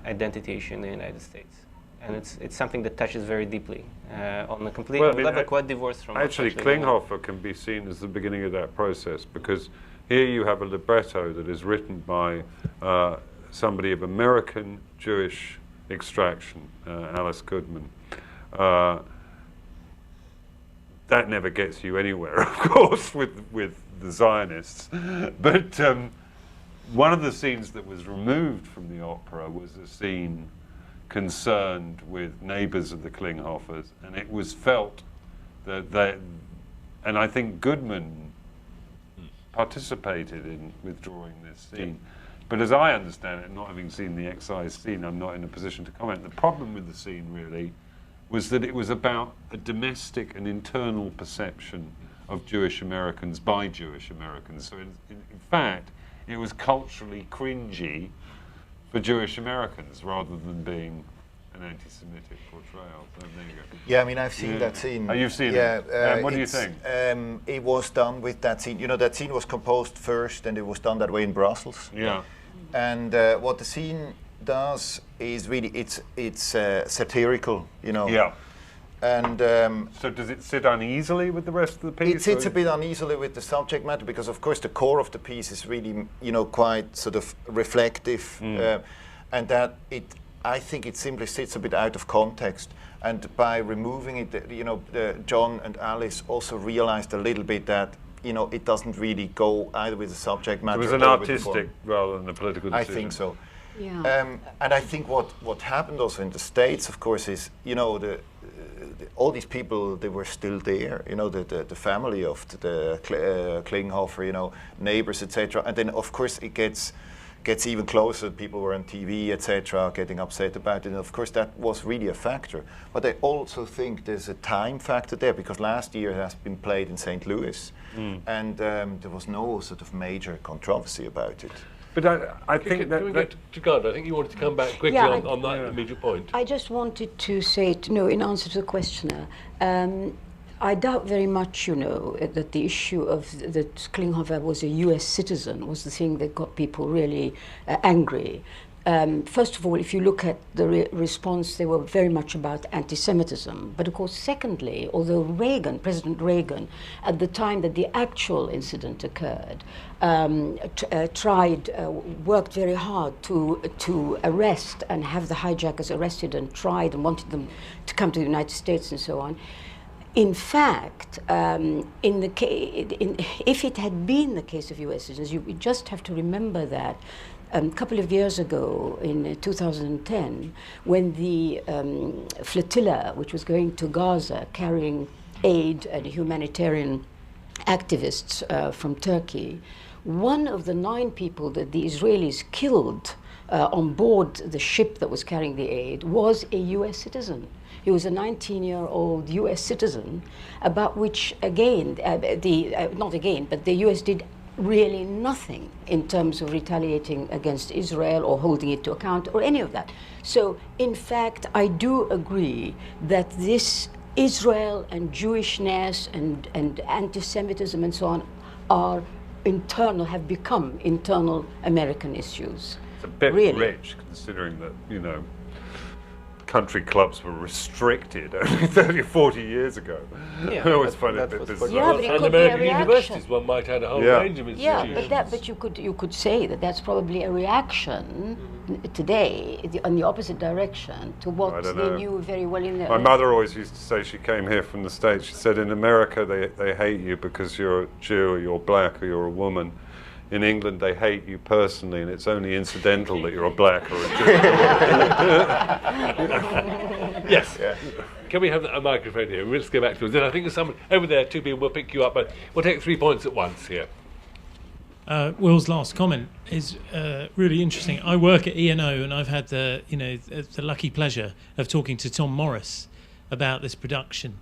Speaker 3: identity issue in the United States. And it's something that touches very deeply on a complete level, quite divorced from...
Speaker 2: Actually, Klinghoffer can be seen as the beginning of that process, because here you have a libretto that is written by somebody of American Jewish extraction, Alice Goodman. That never gets you anywhere, of course, with the Zionists. But one of the scenes that was removed from the opera was a scene concerned with neighbors of the Klinghofers, and it was felt that they, and I think Goodman participated in withdrawing this scene. But as I understand it, not having seen the excised scene, I'm not in a position to comment. The problem with the scene, really, was that it was about a domestic and internal perception of Jewish Americans by Jewish Americans. So in fact, it was culturally cringy for Jewish Americans rather than being an anti-Semitic portrayal. So there you go.
Speaker 5: Yeah, I mean, I've seen that scene.
Speaker 2: Oh, you've seen
Speaker 5: it?
Speaker 2: What do you think?
Speaker 5: It was done with that scene. You know, that scene was composed first, and it was done that way in Brussels.
Speaker 2: Yeah.
Speaker 5: And what the scene does is really, it's satirical, you know.
Speaker 2: Yeah.
Speaker 5: And
Speaker 2: so does it sit uneasily with the rest of the piece?
Speaker 5: It sits a bit uneasily with the subject matter, because of course the core of the piece is really, you know, quite sort of reflective, and that I think it simply sits a bit out of context. And by removing it, you know, John and Alice also realized a little bit that, you know, it doesn't really go either with the subject matter.
Speaker 2: It was an artistic rather than a political decision.
Speaker 5: I think so.
Speaker 4: Yeah.
Speaker 5: And I think what happened also in the States, of course, is, you know, all these people, they were still there, you know, the family of the Klinghoffer, you know, neighbors, etc. And then, of course, it gets even closer. People were on TV, etc., getting upset about it. And of course, that was really a factor. But I also think there's a time factor there, because last year it has been played in St. Louis, and there was no sort of major controversy about it.
Speaker 2: But I think
Speaker 1: Can we get to God? I think you wanted to come back quickly on that immediate point.
Speaker 4: I just wanted to say, in answer to the questioner, I doubt very much, you know, that the issue of that Klinghoffer was a US citizen was the thing that got people really angry. First of all, if you look at the response, they were very much about anti-Semitism. But of course, secondly, although President Reagan, at the time that the actual incident occurred, worked very hard to arrest and have the hijackers arrested and tried and wanted them to come to the United States and so on. In fact, if it had been the case of US citizens, you just have to remember that a couple of years ago, in 2010, when the flotilla, which was going to Gaza, carrying aid and humanitarian activists from Turkey, one of the 9 people that the Israelis killed on board the ship that was carrying the aid was a US citizen. He was a 19-year-old US citizen, about which, again, but the US did really nothing in terms of retaliating against Israel or holding it to account or any of that. So, in fact, I do agree that this Israel and Jewishness and anti-Semitism and so on are internal, have become internal American issues.
Speaker 2: It's a bit
Speaker 4: really
Speaker 2: rich, considering that, you know, country clubs were restricted only 30 or 40 years ago.
Speaker 3: Yeah,
Speaker 2: I always
Speaker 3: that-
Speaker 2: find it a
Speaker 3: that
Speaker 2: bit
Speaker 3: was
Speaker 2: bizarre.
Speaker 3: for-
Speaker 4: Yeah, but it
Speaker 1: And
Speaker 4: could be a
Speaker 1: American
Speaker 4: reaction.
Speaker 1: universities, one might add a whole
Speaker 2: Yeah.
Speaker 1: range of institutions.
Speaker 4: Yeah, but you could say that that's probably a reaction today on the opposite direction to
Speaker 2: I
Speaker 4: what
Speaker 2: don't
Speaker 4: they
Speaker 2: know.
Speaker 4: knew very well in the.
Speaker 2: My mother always used to say, she came here from the States, she said, in America they hate you because you're a Jew or you're black or you're a woman. In England they hate you personally, and it's only incidental that you're a black or a Jew.
Speaker 1: Yes. Can we have a microphone here? We'll just go back to it. Then I think there's someone over there, two people will pick you up, but we'll take 3 points at once here.
Speaker 8: Will's last comment is really interesting. I work at ENO, and I've had the lucky pleasure of talking to Tom Morris about this production.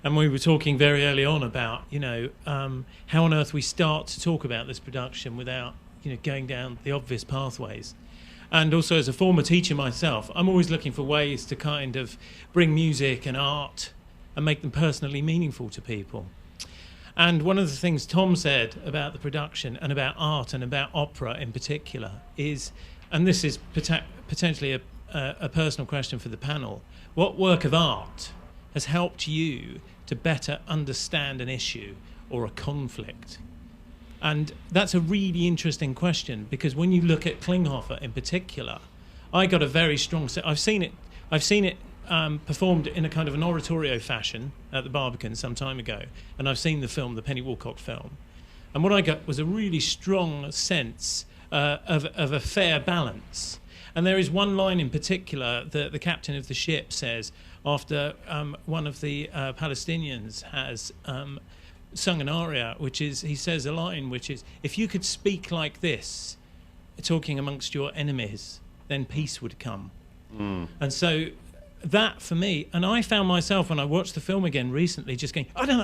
Speaker 8: And we were talking very early on about, how on earth we start to talk about this production without, going down the obvious pathways. And also, as a former teacher myself, I'm always looking for ways to kind of bring music and art and make them personally meaningful to people. And one of the things Tom said about the production and about art and about opera in particular is, and this is potentially a personal question for the panel, what work of art has helped you to better understand an issue or a conflict? And that's a really interesting question, because when you look at Klinghoffer in particular, I got a very strong set. I've seen it performed in a kind of an oratorio fashion at the Barbican some time ago, and I've seen the film, the Penny Woolcock film, and what I got was a really strong sense of a fair balance. And there is one line in particular that the captain of the ship says after one of the Palestinians has sung an aria, which is, he says a line which is, if you could speak like this, talking amongst your enemies, then peace would come. And so that for me, and I found myself when I watched the film again recently just going, I don't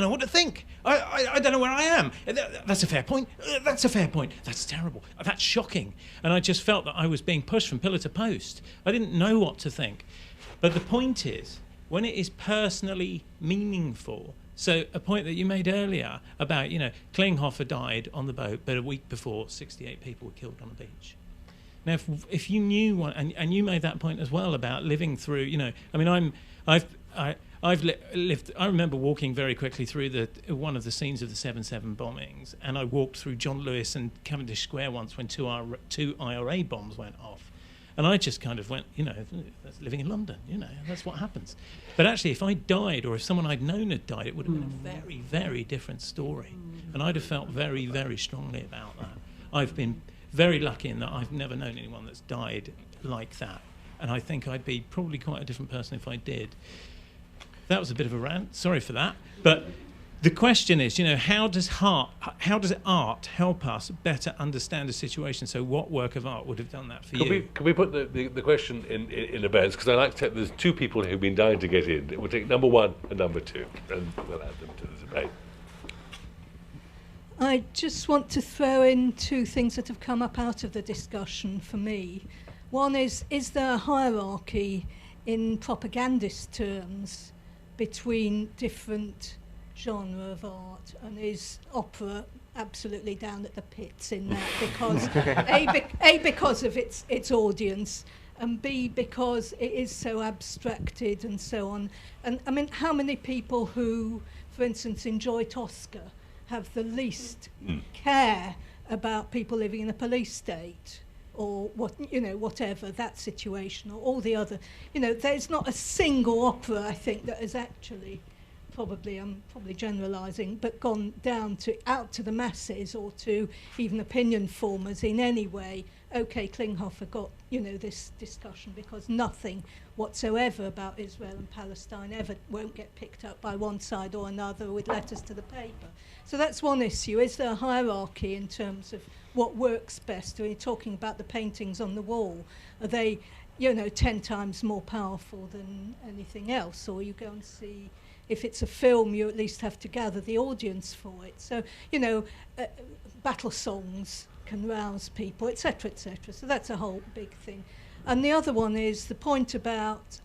Speaker 8: know what to think. I don't know where I am. That's a fair point. That's a fair point. That's terrible. That's shocking. And I just felt that I was being pushed from pillar to post. I didn't know what to think. But the point is, when it is personally meaningful, so a point that you made earlier about, Klinghoffer died on the boat, but a week before, 68 people were killed on a beach. Now, if you knew one, and you made that point as well about living through, I've lived. I remember walking very quickly through one of the scenes of the 7/7 bombings, and I walked through John Lewis and Cavendish Square once when two IRA bombs went off, and I just kind of went, that's living in London, that's what happens. But actually, if I died, or if someone I'd known had died, it would have been a very, very different story, and I'd have felt very, very strongly about that. I've been very lucky in that I've never known anyone that's died like that, and I think I'd be probably quite a different person if I did. That was a bit of a rant, sorry for that, but the question is, how does art help us better understand a situation? So what work of art would have done that for you?
Speaker 1: Can we put the question in advance, because I like to take, there's two people who've been dying to get in. We'll take number one and number two, and we'll add them to the debate.
Speaker 9: I just want to throw in two things that have come up out of the discussion for me. One is there a hierarchy in propagandist terms between different genre of art, and is opera absolutely down at the pits in that, because A, because of its audience, and B, because it is so abstracted and so on. And I mean, how many people who, for instance, enjoy Tosca have the least care about people living in a police state, or whatever that situation, or all the other. There's not a single opera, I think, that has actually, I'm probably generalising, but gone down out to the masses, or to even opinion formers in any way. Okay, Klinghoffer got this discussion because nothing whatsoever about Israel and Palestine won't get picked up by one side or another with letters to the paper. So that's one issue. Is there a hierarchy in terms of what works best? When you're talking about the paintings on the wall, are they 10 times more powerful than anything else? Or you go and see if it's a film, you at least have to gather the audience for it. So, you know, battle songs can rouse people, etc., etc. So that's a whole big thing. And the other one is the point about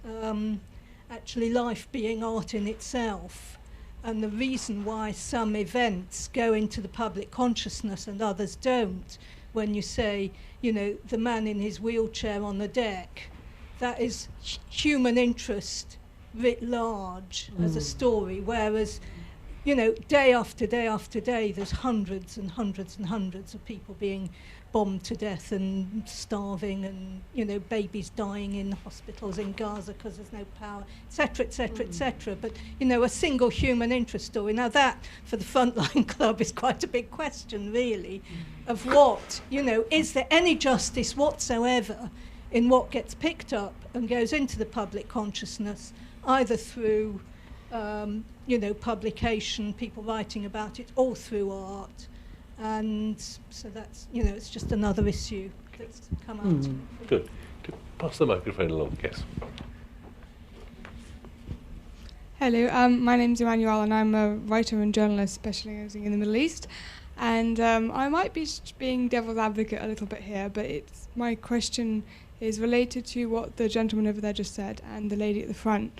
Speaker 9: actually life being art in itself, and the reason why some events go into the public consciousness and others don't. When you say, you know, the man in his wheelchair on the deck, that is human interest writ large as a story, whereas, you know, day after day after day, there's hundreds and hundreds and hundreds of people being bombed to death and starving, and, you know, babies dying in hospitals in Gaza because there's no power, etc., etc., etc. But, you know, a single human interest story. Now that, for the Frontline Club, is quite a big question, really, of what, you know, is there any justice whatsoever in what gets picked up and goes into the public consciousness, either through, you know, publication, people writing about it, or through art. And so that's, you know, it's just another issue that's come out.
Speaker 1: Good. Pass the microphone along, yes.
Speaker 10: Hello, my name's Emmanuel, and I'm a writer and journalist specialising in the Middle East. And I might be being devil's advocate a little bit here, but my question is related to what the gentleman over there just said and the lady at the front,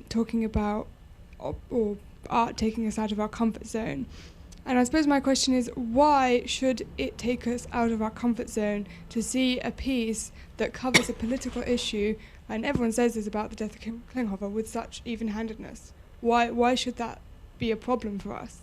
Speaker 10: talking about or art taking us out of our comfort zone. And I suppose my question is, why should it take us out of our comfort zone to see a piece that covers a political issue, and everyone says this about the Death of Klinghoffer, with such even-handedness? Why should that be a problem for us?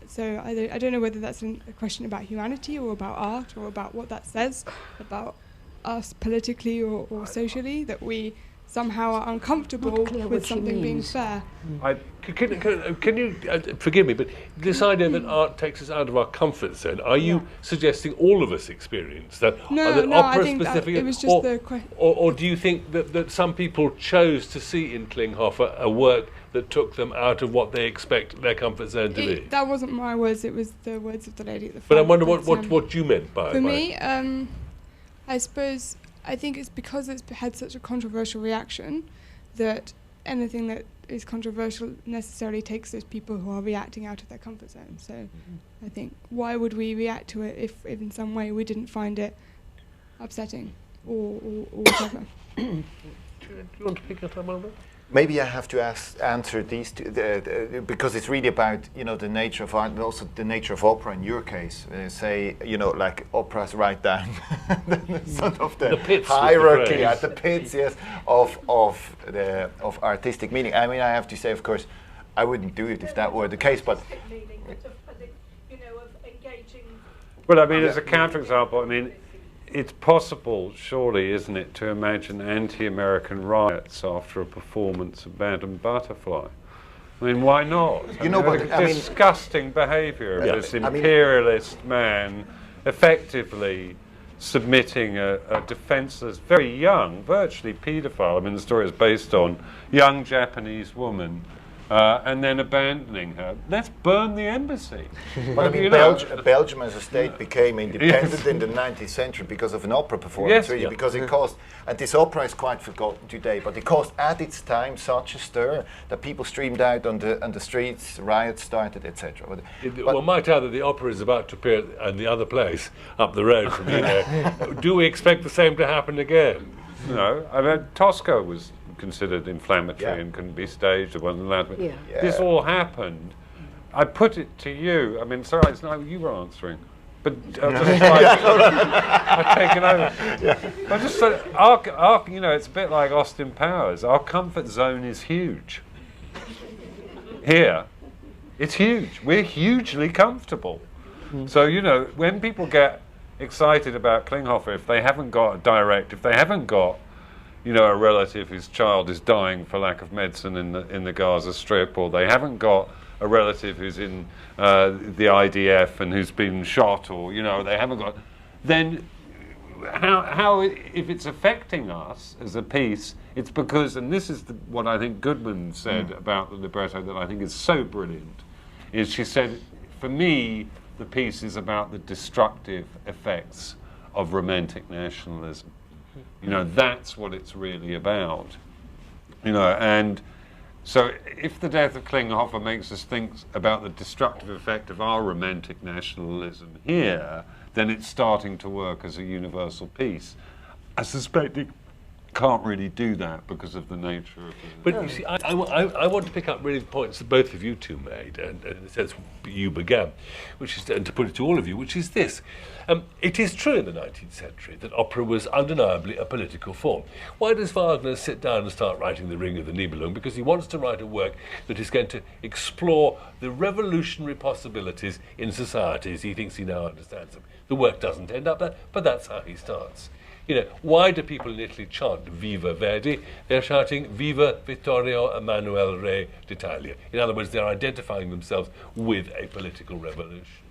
Speaker 10: So I don't know whether that's a question about humanity or about art or about what that says about us politically or socially, that we somehow are uncomfortable with something being fair.
Speaker 1: Can you forgive me, but this idea that art takes us out of our comfort zone, are you suggesting all of us experience that?
Speaker 10: No, I think that it was just the question.
Speaker 1: Or do you think that some people chose to see in Klinghoffer a work that took them out of what they expect their comfort zone to be?
Speaker 10: That wasn't my words, it was the words of the lady at the front.
Speaker 1: But I wonder what you meant by it.
Speaker 10: For me, I think it's because it's had such a controversial reaction that anything that is controversial necessarily takes those people who are reacting out of their comfort zone. So I think, why would we react to it if in some way we didn't find it upsetting or whatever?
Speaker 1: Do you want to pick up on that?
Speaker 5: Maybe I have to answer these two, because it's really about, you know, the nature of art and also the nature of opera in your case. Say, you know, like opera's right down sort of the hierarchy at the pits, yes, of artistic meaning. I mean, I have to say, of course, I wouldn't do it if that were the case, but
Speaker 2: well, I mean, as a counterexample, I mean, it's possible, surely, isn't it, to imagine anti-American riots after a performance of Band and Butterfly? I mean, why not? Disgusting behaviour of this imperialist man effectively submitting a defenceless, very young, virtually paedophile, I mean, the story is based on young Japanese woman, and then abandoning her. Let's burn the embassy.
Speaker 5: But I mean, Belgium as a state became independent in the 19th century because of an opera performance, because it caused, and this opera is quite forgotten today, but it caused at its time such a stir that people streamed out on the streets, riots started, etc.
Speaker 1: Well, might add that the opera is about to appear in the other place up the road from here. Do we expect the same to happen again?
Speaker 2: No, I mean, Tosca was considered inflammatory and couldn't be staged. It wasn't allowed to be. This all happened. I put it to you. I mean, sorry, it's not you were answering, but I've taken over. I just said, you know, it's a bit like Austin Powers. Our comfort zone is huge. Here, it's huge. We're hugely comfortable. So, you know, when people get excited about Klinghoffer, if they haven't got if they haven't got, you know, a relative whose child is dying for lack of medicine in the Gaza Strip, or they haven't got a relative who's in the IDF and who's been shot, or, you know, they haven't got, then how if it's affecting us as a piece, it's because, and this is what I think Goodman said about the libretto that I think is so brilliant, is she said, for me, the piece is about the destructive effects of romantic nationalism. You know, that's what it's really about. You know, and So if the Death of Klinghoffer makes us think about the destructive effect of our romantic nationalism here, then it's starting to work as a universal piece. I suspect it can't really do that because of the nature of it.
Speaker 1: But you see, I want to pick up really the points that both of you two made, and in a sense you began, which is, and to put it to all of you, which is this. It is true in the 19th century that opera was undeniably a political form. Why does Wagner sit down and start writing The Ring of the Nibelung? Because he wants to write a work that is going to explore the revolutionary possibilities in society as he thinks he now understands them. The work doesn't end up there, but that's how he starts. You know, why do people in Italy chant Viva Verdi? They're shouting Viva Vittorio Emanuele Re d'Italia. In other words, they're identifying themselves with a political revolution.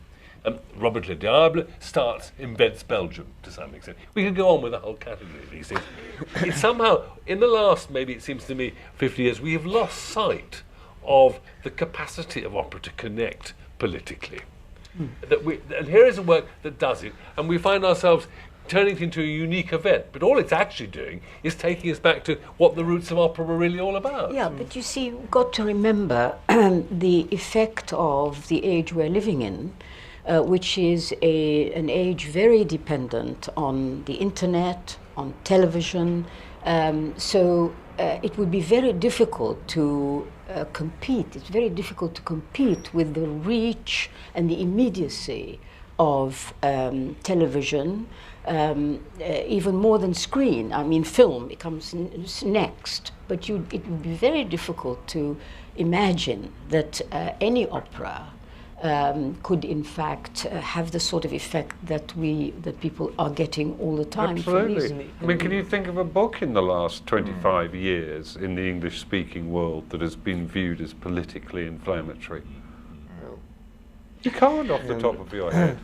Speaker 1: Robert Le Diable invents Belgium to some extent. We could go on with a whole category of these things. It's somehow, in the last, maybe it seems to me, 50 years, we have lost sight of the capacity of opera to connect politically. And here is a work that does it, and we find ourselves turning it into a unique event, but all it's actually doing is taking us back to what the roots of opera were really all about.
Speaker 4: Yeah, but you see, you've got to remember the effect of the age we're living in, which is an age very dependent on the internet, on television. So it would be very difficult to compete. It's very difficult to compete with the reach and the immediacy of television, even more than screen. I mean, film comes next, but it would be very difficult to imagine that any opera could in fact have the sort of effect that people are getting all the time.
Speaker 2: Absolutely. I mean, can you think of a book in the last 25 years in the English-speaking world that has been viewed as politically inflammatory? You can't off the top of your head.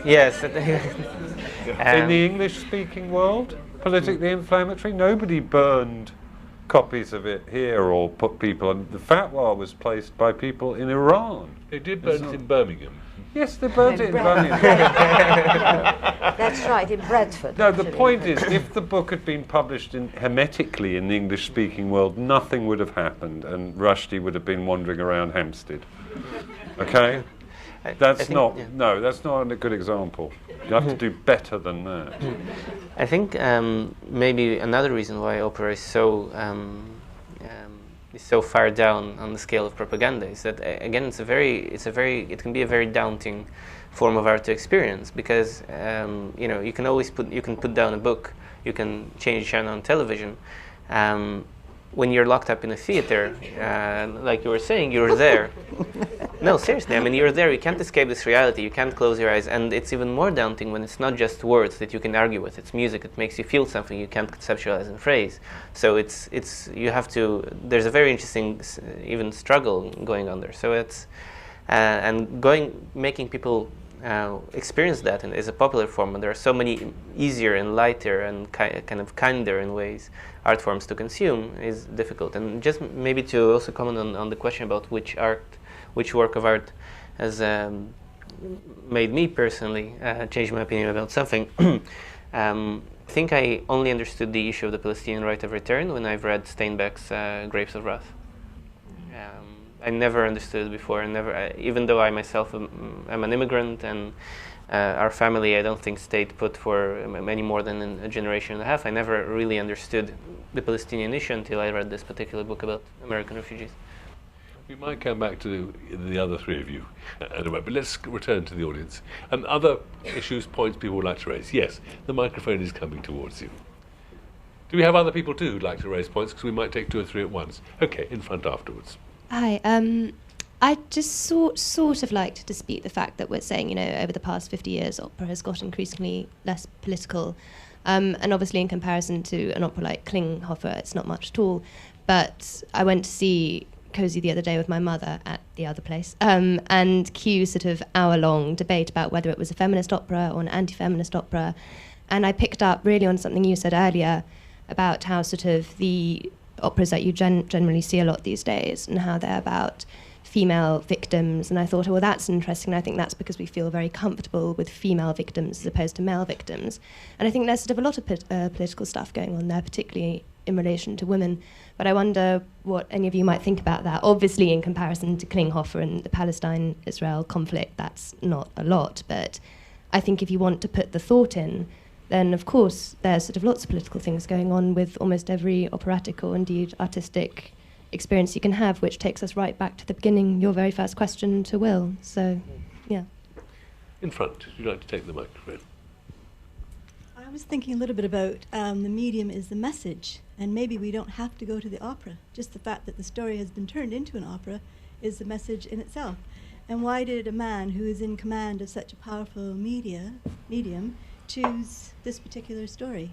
Speaker 3: Yes.
Speaker 2: In the English-speaking world, politically inflammatory, nobody burned copies of it here or put people on. The fatwa was placed by people in Iran.
Speaker 1: They did burn it in Birmingham.
Speaker 2: Yes, they burned it in Birmingham.
Speaker 4: That's right, in Bradford.
Speaker 2: No, the point is, if the book had been published hermetically in the English-speaking world, nothing would have happened, and Rushdie would have been wandering around Hampstead. Okay? That's not a good example. You have to do better than that.
Speaker 3: I think maybe another reason why opera is so far down on the scale of propaganda is that again it can be a very daunting form of art to experience, because you can put down a book, you can change channel on television. When you're locked up in a theater, like you were saying, you're there. No, seriously, I mean, you're there, you can't escape this reality, you can't close your eyes, and it's even more daunting when it's not just words that you can argue with, it's music, it makes you feel something you can't conceptualize in phrase. So you have to, there's a very interesting even struggle going on there. So it's, making people experience that as a popular form, and there are so many easier and lighter and kind of kinder in ways art forms to consume is difficult. And just maybe to also comment on the question about which work of art has made me personally change my opinion about something. I think I only understood the issue of the Palestinian right of return when I've read Steinbeck's Grapes of Wrath. I never understood it before, and even though I myself am an immigrant, and our family I don't think stayed put for any more than a generation and a half, I never really understood the Palestinian issue until I read this particular book about American refugees.
Speaker 1: We might come back to the other three of you anyway, but let's return to the audience. Other issues, points people would like to raise? Yes, the microphone is coming towards you. Do we have other people too who'd like to raise points? Because we might take two or three at once. Okay, in front afterwards.
Speaker 11: Hi. I just sort of like to dispute the fact that we're saying, over the past 50 years, opera has got increasingly less political. And obviously in comparison to an opera like Klinghoffer, it's not much at all. But I went to see Cozy the other day with my mother at the other place, and cue sort of hour-long debate about whether it was a feminist opera or an anti-feminist opera. And I picked up really on something you said earlier about how sort of the operas that you generally see a lot these days and how they're about female victims, and I thought, well, that's interesting. I think that's because we feel very comfortable with female victims as opposed to male victims. And I think there's sort of a lot of political stuff going on there, particularly in relation to women. But I wonder what any of you might think about that. Obviously, in comparison to Klinghoffer and the Palestine-Israel conflict, that's not a lot. But I think if you want to put the thought in, then of course there's sort of lots of political things going on with almost every operatic or indeed artistic experience you can have, which takes us right back to the beginning, your very first question to Will. So, yeah.
Speaker 1: In front, would you like to take the microphone?
Speaker 12: I was thinking a little bit about the medium is the message, and maybe we don't have to go to the opera. Just the fact that the story has been turned into an opera is the message in itself. And why did a man who is in command of such a powerful medium choose this particular story?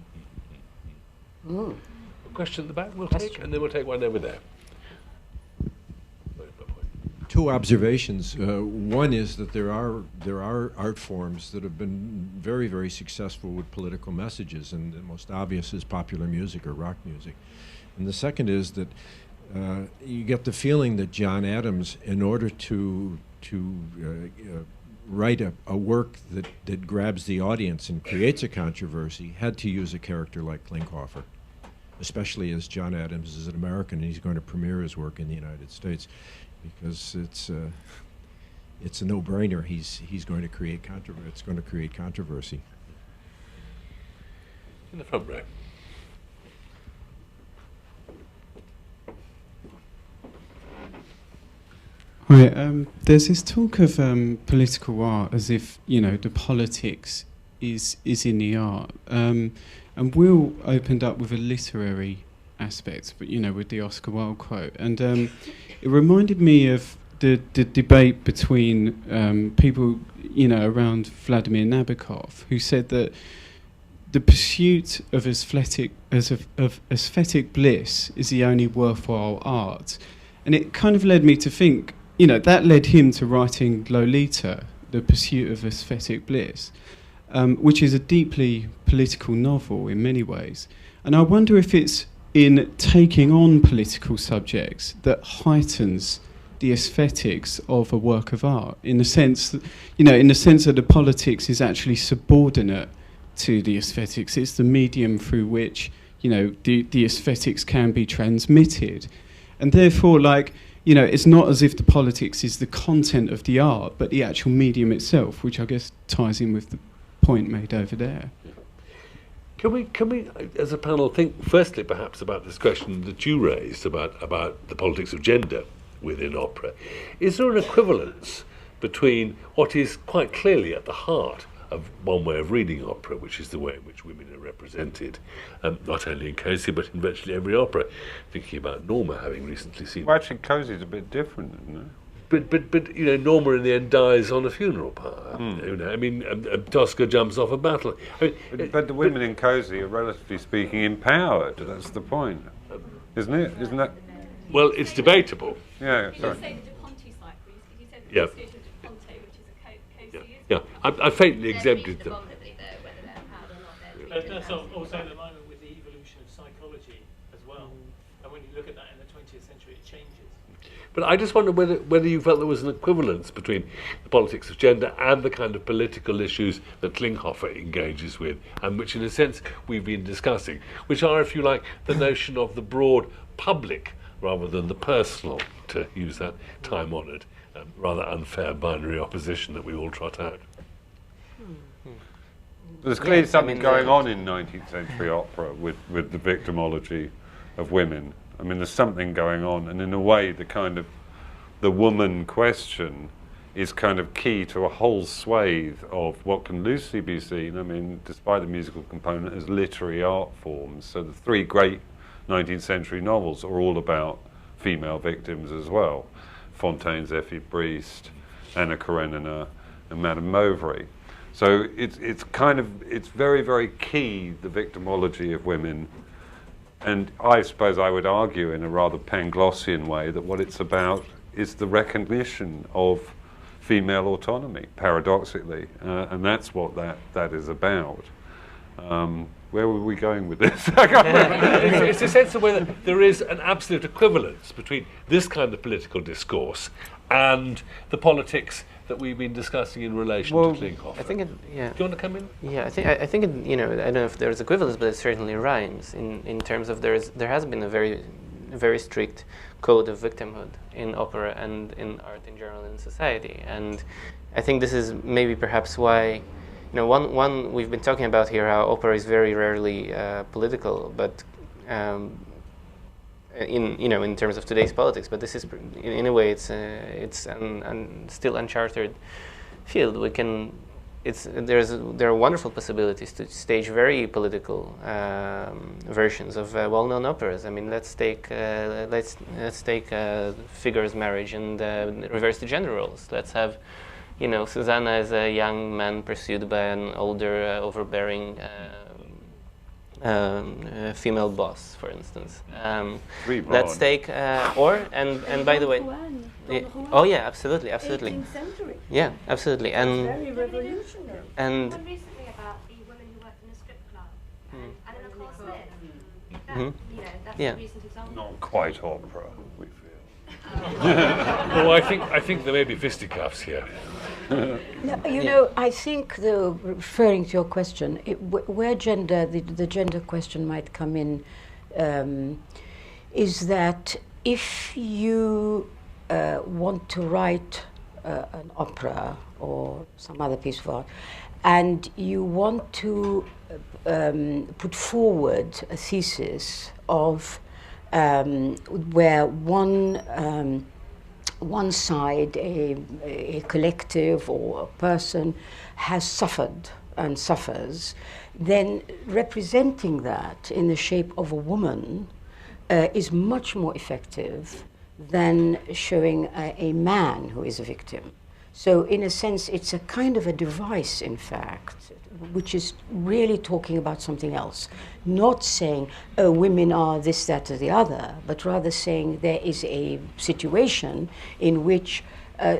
Speaker 1: A question at the back we'll take, and then we'll take one over there.
Speaker 13: Two observations. One is that there are art forms that have been very, very successful with political messages, and the most obvious is popular music or rock music. And the second is that you get the feeling that John Adams, in order to write a work that grabs the audience and creates a controversy, had to use a character like Klinghoffer, especially as John Adams is an American and he's going to premiere his work in the United States. Because it's a no-brainer. He's going to create controversy. It's going to create controversy.
Speaker 1: In the front row.
Speaker 14: Hi. There's this talk of political art as if the politics is in the art, and Will opened up with a literary aspect, but with the Oscar Wilde quote, and it reminded me of the debate between people around Vladimir Nabokov, who said that the pursuit of aesthetic bliss is the only worthwhile art, and it kind of led me to think that led him to writing Lolita, The Pursuit of Aesthetic Bliss, which is a deeply political novel in many ways, and I wonder if it's in taking on political subjects that heightens the aesthetics of a work of art, in the sense that, the politics is actually subordinate to the aesthetics. It's the medium through which, the aesthetics can be transmitted. And therefore, it's not as if the politics is the content of the art, but the actual medium itself, which I guess ties in with the point made over there.
Speaker 1: Can we, as a panel, think firstly perhaps about this question that you raised about the politics of gender within opera? Is there an equivalence between what is quite clearly at the heart of one way of reading opera, which is the way in which women are represented, not only in Cosi but in virtually every opera? Thinking about Norma, having recently seen.
Speaker 2: Well, actually, Cosi is a bit different, isn't it?
Speaker 1: But Norma in the end dies on a funeral pyre. Tosca jumps off a battle.
Speaker 2: But the women in Cosi are, relatively speaking, empowered. That's the point, isn't it? Isn't that?
Speaker 1: Well, it's debatable.
Speaker 2: Yeah. Sorry.
Speaker 1: Yeah. Yeah. I faintly exempted them.
Speaker 8: That's also in alignment with the evolution of psychology as well. And when you look at that in the 20th century, it changes.
Speaker 1: But I just wonder whether you felt there was an equivalence between the politics of gender and the kind of political issues that Klinghoffer engages with, and which, in a sense, we've been discussing, which are, if you like, the notion of the broad public rather than the personal, to use that time-honoured, rather unfair binary opposition that we all trot out.
Speaker 2: There's clearly something going on in 19th century opera with the victimology of women. I mean, there's something going on, and in a way, the woman question is kind of key to a whole swathe of what can loosely be seen, I mean, despite the musical component, as literary art forms. So the three great 19th century novels are all about female victims as well: Fontaine's Effie Briest, Anna Karenina, and Madame Bovary. So it's very, very key, the victimology of women. And I suppose I would argue in a rather Panglossian way that what it's about is the recognition of female autonomy, paradoxically. And that's what that is about. Where were we going with this?
Speaker 1: It's a sense of whether there is an absolute equivalence between this kind of political discourse and the politics that we've been discussing in relation to Klinghoffer?
Speaker 3: I think it, yeah.
Speaker 1: Do you want to come in?
Speaker 3: Yeah, I think it, you know, I don't know if there's equivalence, but it certainly rhymes in terms of there has been a very strict code of victimhood in opera and in art in general in society, and I think this is maybe perhaps why, you know, one we've been talking about here how opera is very rarely political, but in terms of today's politics, but this is in a way it's still uncharted field. We can there are wonderful possibilities to stage very political versions of well-known operas. I mean, let's take Figaro's Marriage and reverse the gender roles. Let's have, you know, Susanna as a young man pursued by an older, overbearing female boss, for instance. Let's take, and by the way, oh yeah, absolutely.
Speaker 4: 18th century.
Speaker 3: Yeah, absolutely, and
Speaker 4: very revolutionary.
Speaker 3: And
Speaker 11: one recently about the woman who worked in a strip club, and Eleanor Cole Smith. That,
Speaker 3: Mhm.
Speaker 11: you know, that's
Speaker 3: Yeah.
Speaker 11: a recent example.
Speaker 2: Not quite opera, we feel.
Speaker 1: Oh, I think there may be fisticuffs here.
Speaker 4: No, you know, I think referring to your question, where gender, the gender question might come in, is that if you want to write an opera or some other piece of art, and you want to put forward a thesis of where one side, a collective or a person, has suffered and suffers, then representing that in the shape of a woman is much more effective than showing a man who is a victim. So in a sense, it's a kind of a device, in fact, which is really talking about something else. Not saying, oh, women are this, that, or the other, but rather saying there is a situation in which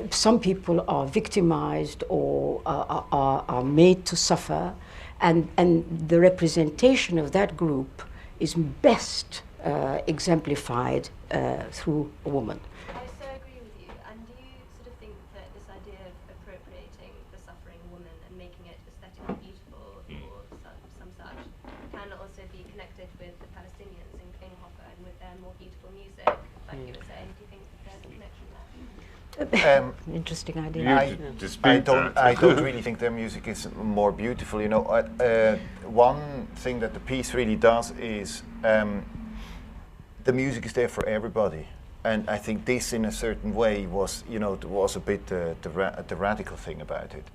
Speaker 4: some people are victimized or are made to suffer, and the representation of that group is best exemplified through a woman.
Speaker 11: I so agree with you. And do you sort of think that this idea of appropriating the suffering woman and making it aesthetically beautiful or some such can also be connected with the Palestinians in Klinghoffer and with their more beautiful music, like you were saying? Do you think there's a connection there?
Speaker 4: Interesting idea.
Speaker 5: I don't really think their music is more beautiful. You know, one thing that the piece really does is the music is there for everybody, and I think this, in a certain way, was a bit the radical thing about it.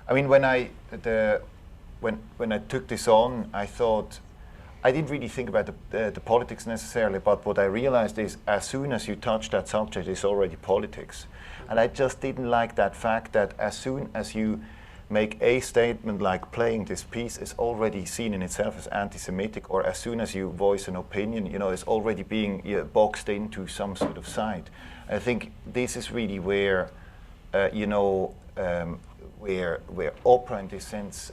Speaker 5: I mean, when I took this on, I thought I didn't really think about the politics necessarily, but what I realized is as soon as you touch that subject, it's already politics. And I just didn't like that fact that as soon as you make a statement like playing this piece is already seen in itself as anti-Semitic, or as soon as you voice an opinion, it's already being boxed into some sort of side. I think this is really where, where opera in this sense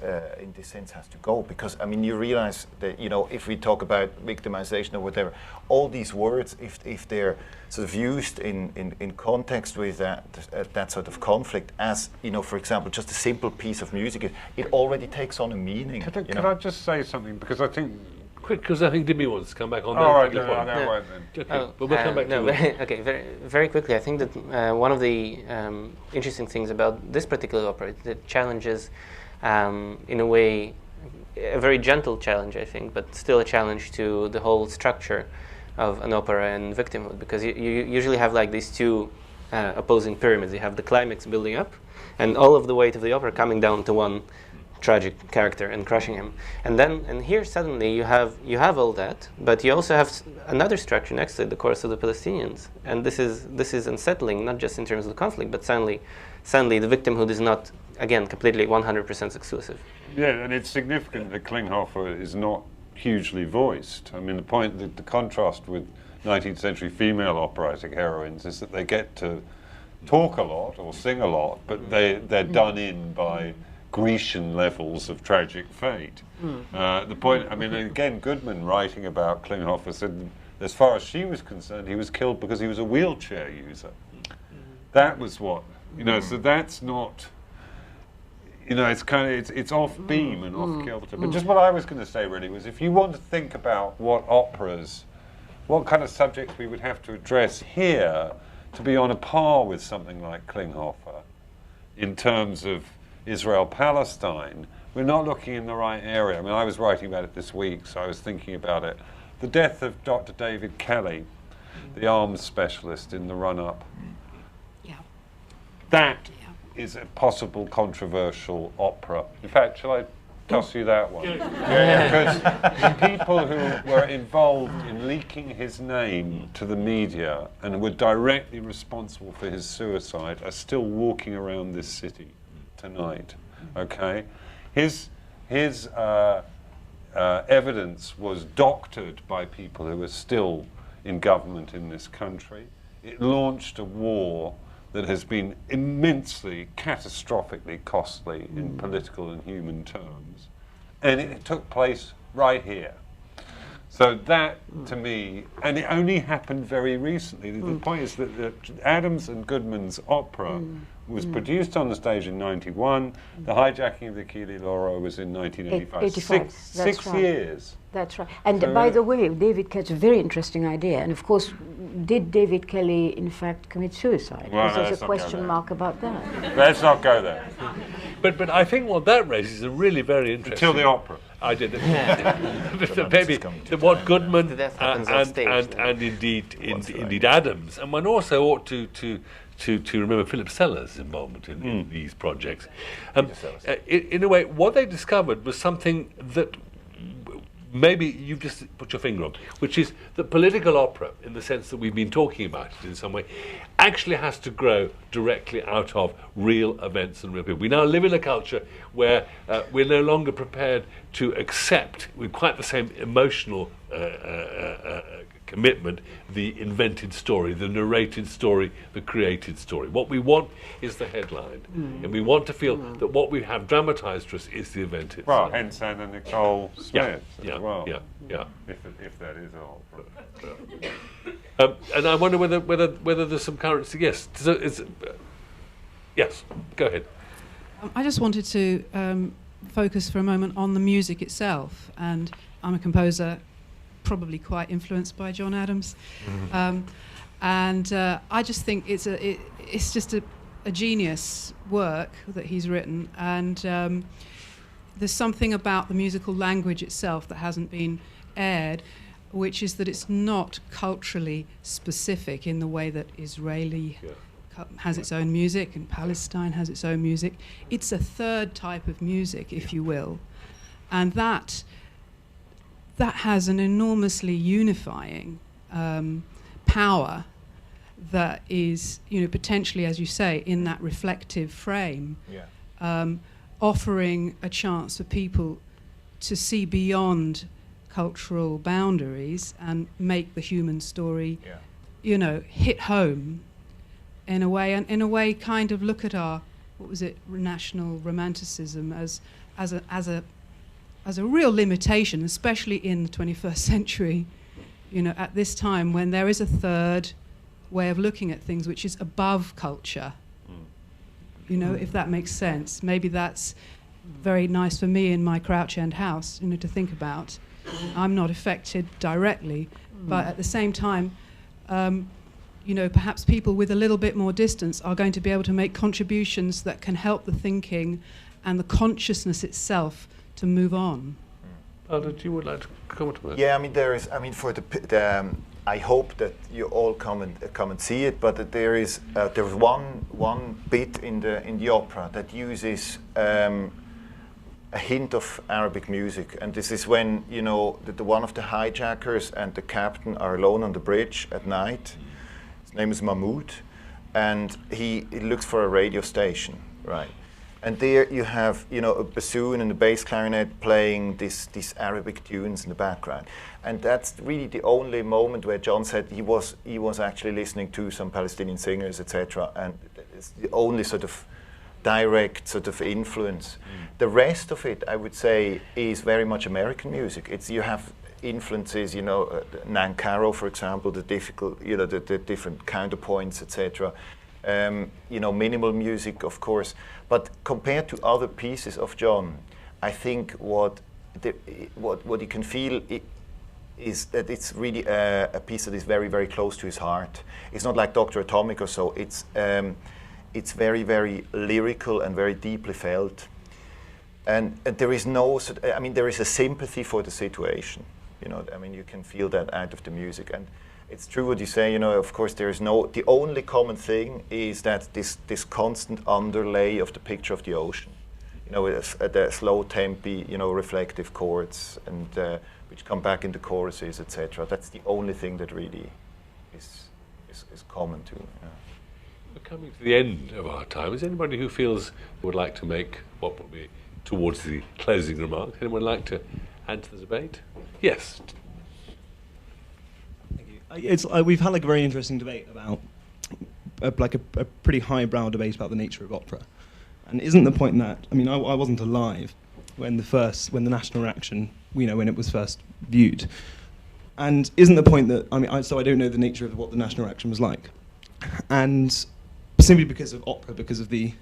Speaker 5: has to go, because I mean you realize that if we talk about victimization or whatever, all these words, if they're sort of used in context with that sort of conflict, as for example, just a simple piece of music, it already takes on a meaning.
Speaker 2: Could I just say something, because I think.
Speaker 1: Quick, because I think Dimi wants to come back on that.
Speaker 2: All right, right then.
Speaker 1: Okay, but we'll come back to
Speaker 3: it. Okay, very quickly. I think that one of the interesting things about this particular opera, it challenges, in a way, a very gentle challenge, I think, but still a challenge to the whole structure of an opera and victimhood, because you usually have like these two opposing pyramids. You have the climax building up, and all of the weight of the opera coming down to one tragic character and crushing him, and here suddenly you have all that, but you also have another structure next to it, the chorus of the Palestinians, and this is unsettling, not just in terms of the conflict, but suddenly the victimhood is not again completely 100% exclusive.
Speaker 2: Yeah, and it's significant that Klinghoffer is not hugely voiced. I mean, the contrast with 19th century female operatic heroines is that they get to talk a lot or sing a lot, but they're done in by Grecian levels of tragic fate. The point, I mean, again, Goodman writing about Klinghoffer said, as far as she was concerned, he was killed because he was a wheelchair user. That was what You know, so that's not. You know, it's kind of it's off beam and off kilter. But just what I was going to say really was, if you want to think about what kind of subjects we would have to address here to be on a par with something like Klinghoffer in terms of Israel-Palestine, we're not looking in the right area. I mean, I was writing about it this week, so I was thinking about it. The death of Dr. David Kelly, the arms specialist in the run-up.
Speaker 4: Yeah.
Speaker 2: That is a possible controversial opera. In fact, shall I toss you that one? Because the people who were involved in leaking his name to the media and were directly responsible for his suicide are still walking around this city tonight. Okay, his evidence was doctored by people who are still in government in this country. It launched a war that has been immensely, catastrophically costly in political and human terms. And it took place right here. So that, to me, and it only happened very recently. The point is that Adams and Goodman's opera was produced on the stage in '91. The hijacking of the Achille Lauro was in 1985. Six years.
Speaker 4: That's right. And
Speaker 2: So
Speaker 4: by the way, David Kelly's a very interesting idea. And of course, did David Kelly, in fact, commit suicide?
Speaker 2: Well,
Speaker 4: Because there's a question mark about that.
Speaker 2: Let's not go there.
Speaker 1: But I think what that raises is a really very interesting.
Speaker 2: Until the opera.
Speaker 1: I did. Maybe what Goodman
Speaker 3: The death happens on stage,
Speaker 1: and indeed Adams, and one also ought to remember Philip Sellers' involvement in these projects. In a way, what they discovered was something that maybe you've just put your finger on, which is that political opera, in the sense that we've been talking about it in some way, actually has to grow directly out of real events and real people. We now live in a culture where we're no longer prepared to accept, with quite the same emotional commitment, the invented story, the narrated story, the created story. What we want is the headline, and we want to feel that what we have dramatized for us is the event itself.
Speaker 2: Well, hence Anna Nicole Smith as well.
Speaker 1: Yeah.
Speaker 2: If that is an opera.
Speaker 1: And I wonder whether there's some currency. Yes. So yes. Go ahead.
Speaker 15: I just wanted to focus for a moment on the music itself, and I'm a composer, probably quite influenced by John Adams, and I just think it's just a genius work that he's written, and there's something about the musical language itself that hasn't been aired, which is that it's not culturally specific in the way that Israeli has its own music and Palestine has its own music. It's a third type of music, if you will, and that has an enormously unifying power that is, potentially, as you say, in that reflective frame, offering a chance for people to see beyond cultural boundaries and make the human story, hit home in a way, and in a way kind of look at our, national romanticism as a real limitation, especially in the 21st century, at this time when there is a third way of looking at things which is above culture. If that makes sense. Maybe that's very nice for me in my Crouch End house, to think about. I'm not affected directly, but at the same time, perhaps people with a little bit more distance are going to be able to make contributions that can help the thinking and the consciousness itself to move on.
Speaker 1: Aldo, you would like to comment on that?
Speaker 5: Yeah, for the I hope that you all come and see it. But there's one bit in the opera that uses a hint of Arabic music, and this is when one of the hijackers and the captain are alone on the bridge at night. His name is Mahmoud, and he looks for a radio station, right? And there you have, a bassoon and a bass clarinet playing these Arabic tunes in the background. And that's really the only moment where John said he was actually listening to some Palestinian singers, etc. And it's the only sort of direct sort of influence. The rest of it, I would say, is very much American music. You have influences, Nancaro, for example, the difficult, the different counterpoints, etc. Minimal music, of course. But compared to other pieces of John, I think what you can feel is that it's really a piece that is very, very close to his heart. It's not like Dr. Atomic or so. It's very, very lyrical and very deeply felt. And there is there is a sympathy for the situation. You can feel that out of the music. And it's true what you say, of course the only common thing is that this constant underlay of the picture of the ocean. With the slow tempi, reflective chords, and which come back in the choruses, etc. That's the only thing that really is common to.
Speaker 1: We're coming to the end of our time. Is anybody who feels would like to make what would be towards the closing remarks? Anyone like to add to the debate? Yes.
Speaker 16: Thank you. We've had a very interesting debate about a pretty highbrow debate about the nature of opera. And isn't the point that, I wasn't alive when the national reaction, when it was first viewed. And isn't the point that, so I don't know the nature of what the national reaction was like. And simply because of opera, because of the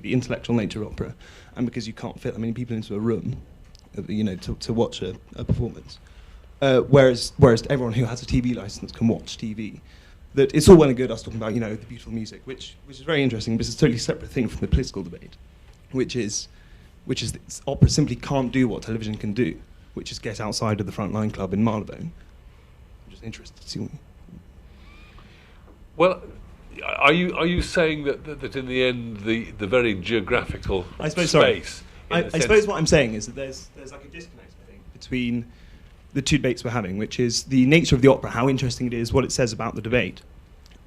Speaker 16: intellectual nature of opera, and because you can't fit that many people into a room, to watch a performance. Whereas everyone who has a TV license can watch TV. That it's all well and good us talking about the beautiful music, which is very interesting, but it's a totally separate thing from the political debate, which is opera simply can't do what television can do, which is get outside of the Frontline club in Marylebone. I'm just interested to see what.
Speaker 1: Well, are you saying that in the end the very geographical space?
Speaker 16: I suppose what I'm saying is that there's like a disconnect, I think, between the two debates we're having, which is the nature of the opera, how interesting it is, what it says about the debate,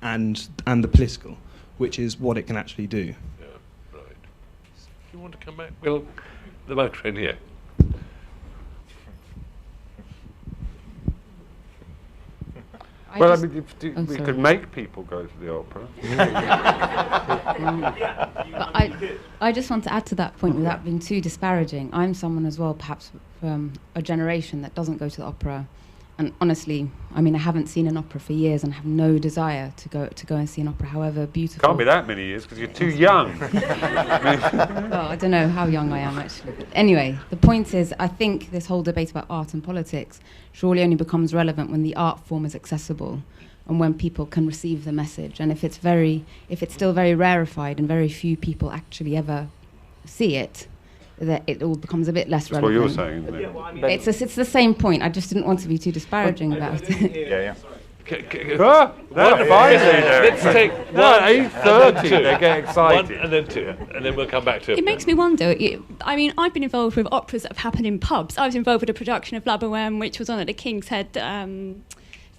Speaker 16: and the political, which is what it can actually do.
Speaker 1: Yeah, right. Do you want to come back? Well, the microphone here.
Speaker 2: We could make people go to the opera.
Speaker 17: I just want to add to that point without being too disparaging. I'm someone as well, perhaps from a generation that doesn't go to the opera. And honestly, I haven't seen an opera for years and have no desire to go and see an opera, however beautiful.
Speaker 2: Can't be that many years because you're too young.
Speaker 17: Well, I don't know how young I am, actually. But anyway, the point is, I think this whole debate about art and politics surely only becomes relevant when the art form is accessible and when people can receive the message. And if it's still very rarefied and very few people actually ever see it, that it all becomes a bit less relevant.
Speaker 2: That's what you're saying, isn't it?
Speaker 17: It's the same point. I just didn't want to be too disparaging about it.
Speaker 5: Yeah.
Speaker 1: Let's take
Speaker 2: 8:30. They get excited.
Speaker 1: One and then two, and then we'll come back to it.
Speaker 7: It makes me wonder. I've been involved with operas that have happened in pubs. I was involved with a production of La Bohème, which was on at the King's Head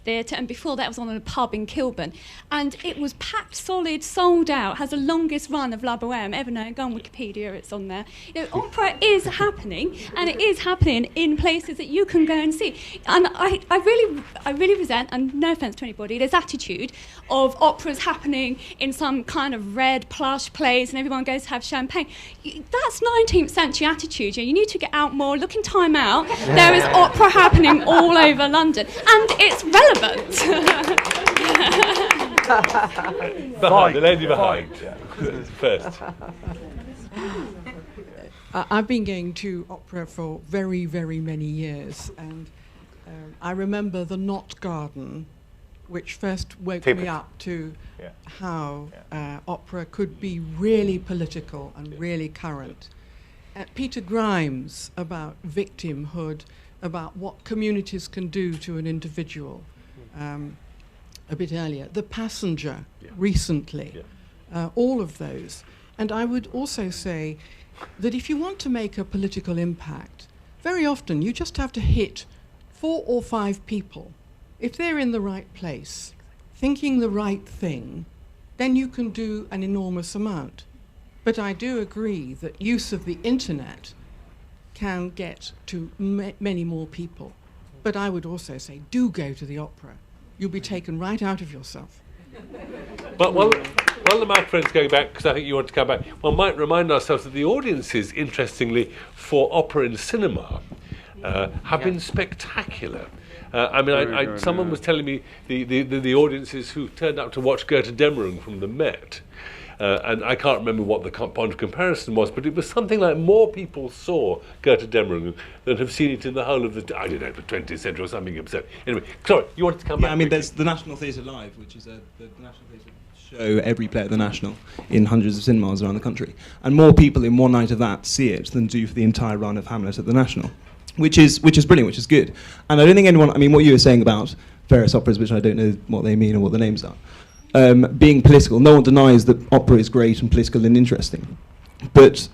Speaker 7: Theatre, and before that was on in a pub in Kilburn, and it was packed solid, sold out, has the longest run of La Bohème ever known. Go on Wikipedia, it's on there. Opera is happening, and it is happening in places that you can go and see. And I really resent, and no offence to anybody, this attitude of operas happening in some kind of red plush place and everyone goes to have champagne. That's 19th century attitude. You need to get out more, look in Time Out. There is opera happening all over London, and it's relevant.
Speaker 1: Behind, the lady behind. First.
Speaker 18: I've been going to opera for very, very many years, and I remember the Knot Garden, which first woke me up to how opera could be really political and really current. Peter Grimes about victimhood, about what communities can do to an individual. A bit earlier, The Passenger recently, all of those. And I would also say that if you want to make a political impact, very often you just have to hit 4 or 5 people. If they're in the right place, thinking the right thing, then you can do an enormous amount. But I do agree that use of the internet can get to many more people. But I would also say, do go to the opera. You'll be taken right out of yourself.
Speaker 1: But while the microphone's going back, because I think you want to come back, one might remind ourselves that the audiences, interestingly, for opera in cinema have been spectacular. I mean, someone was telling me the audiences who turned up to watch Goethe Dämmerung from the Met, and I can't remember what the point of comparison was, but it was something like more people saw Goethe Dämmerung than have seen it in the whole of the 20th century or something absurd. Anyway, sorry, you wanted to come back?
Speaker 16: I mean, there's the National Theatre Live, which is the National Theatre show every play at the National in hundreds of cinemas around the country, and more people in one night of that see it than do for the entire run of Hamlet at the National. Which is brilliant, which is good. And I don't think anyone, I mean, what you were saying about various operas, which I don't know what they mean or what the names are, being political, no one denies that opera is great and political and interesting. But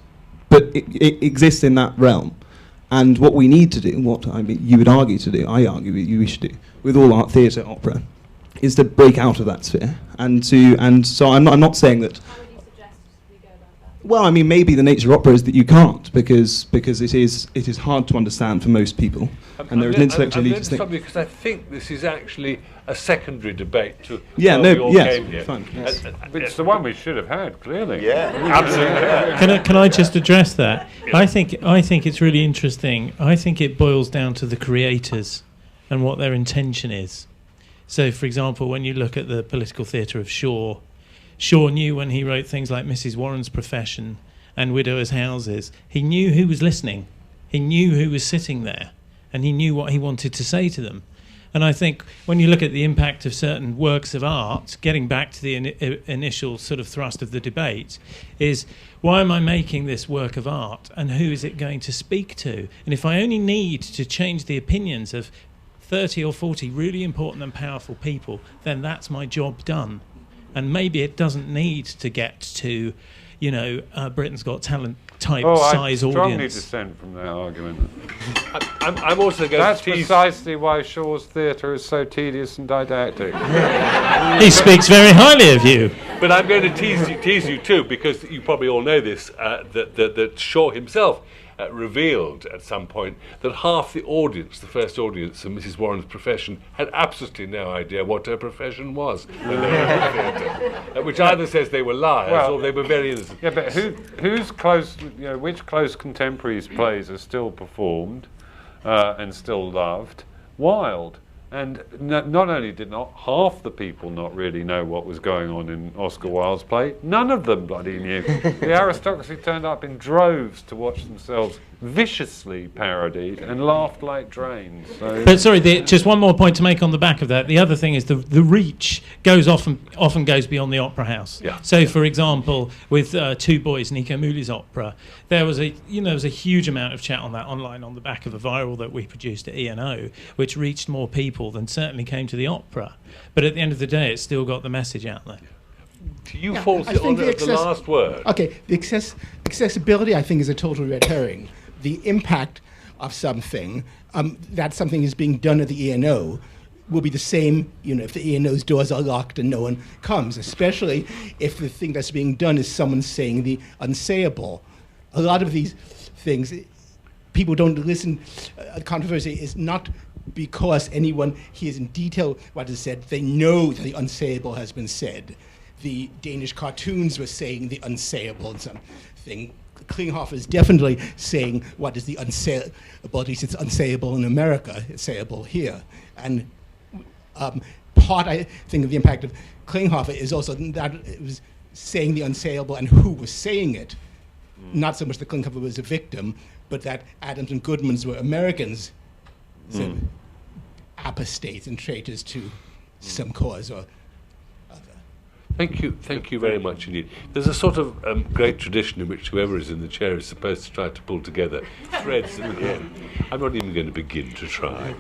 Speaker 16: it exists in that realm. And what we need to do, what I mean, you would argue to do, I argue we should do, with all art, theatre, opera, is to break out of that sphere. And so I'm not saying that... Well, I mean, maybe the nature of opera is that you can't, because it is hard to understand for most people, and there is an intellectual elitist thing.
Speaker 1: Because I think this is actually a secondary debate to
Speaker 2: came
Speaker 1: here.
Speaker 2: Fine, yes. It's the one we should have had, clearly.
Speaker 5: Yeah,
Speaker 1: absolutely.
Speaker 8: Can I just address that? I think it's really interesting. I think it boils down to the creators and what their intention is. So, for example, when you look at the political theatre of Shaw knew when he wrote things like Mrs. Warren's Profession and Widowers' Houses, he knew who was listening, he knew who was sitting there, and he knew what he wanted to say to them. And I think when you look at the impact of certain works of art, getting back to the initial sort of thrust of the debate, is why am I making this work of art and who is it going to speak to? And if I only need to change the opinions of 30 or 40 really important and powerful people, then that's my job done. And maybe it doesn't need to get to, Britain's Got Talent type size audience.
Speaker 2: I strongly dissent from that argument.
Speaker 1: I'm also going
Speaker 2: That's
Speaker 1: to tease...
Speaker 2: precisely why Shaw's theatre is so tedious and didactic.
Speaker 8: He speaks very highly of you.
Speaker 1: But I'm going to tease you too, because you probably all know this, that Shaw himself revealed at some point that half the audience, the first audience of Mrs. Warren's Profession, had absolutely no idea what her profession was when they were in the theatre, which either says they were liars or they were very innocent.
Speaker 2: Yeah, but who's close? Which close contemporaries plays are still performed and still loved? Wilde. And not only did not half the people not really know what was going on in Oscar Wilde's play, none of them bloody knew. The aristocracy turned up in droves to watch themselves viciously parodied and laughed like drains. So
Speaker 8: but sorry, just one more point to make on the back of that. The other thing is the reach goes often goes beyond the opera house.
Speaker 1: Yeah.
Speaker 8: So, for example, with Two Boys, Nico Muhly's opera, there was a huge amount of chat on that online on the back of a viral that we produced at ENO, which reached more people than certainly came to the opera. But at the end of the day, it still got the message out there.
Speaker 1: You force it on the last word.
Speaker 19: Okay, the accessibility, I think, is a total red herring. The impact of something, that something is being done at the ENO, will be the same, if the ENO's doors are locked and no one comes, especially if the thing that's being done is someone saying the unsayable. A lot of these things, people don't listen. Controversy is not because anyone hears in detail what is said. They know that the unsayable has been said. The Danish cartoons were saying the unsayable and something. Klinghoffer is definitely saying what is the unsayable, at least it's unsayable in America, it's sayable here. And part, I think, of the impact of Klinghoffer is also that it was saying the unsayable and who was saying it. Not so much that Klinghoffer was a victim, but that Adams and Goodmans were Americans, so apostates and traitors to some cause or
Speaker 1: Thank you very much indeed. There's a sort of great tradition in which whoever is in the chair is supposed to try to pull together threads at the end. I'm not even going to begin to try.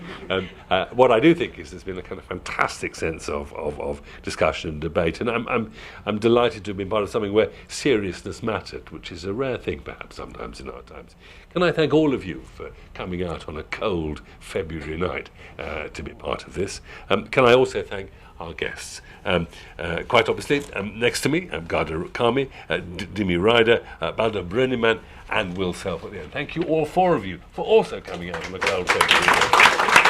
Speaker 1: What I do think is there's been a kind of fantastic sense of discussion and debate, and I'm delighted to have been part of something where seriousness mattered, which is a rare thing perhaps sometimes in our times. Can I thank all of you for coming out on a cold February night to be part of this? Can I also thank our guests? Quite obviously, next to me, Garda Kami, Dimi Ryder, Baldur Brönnimann, and Will Self at the end. Thank you all four of you for also coming out on the cold February night.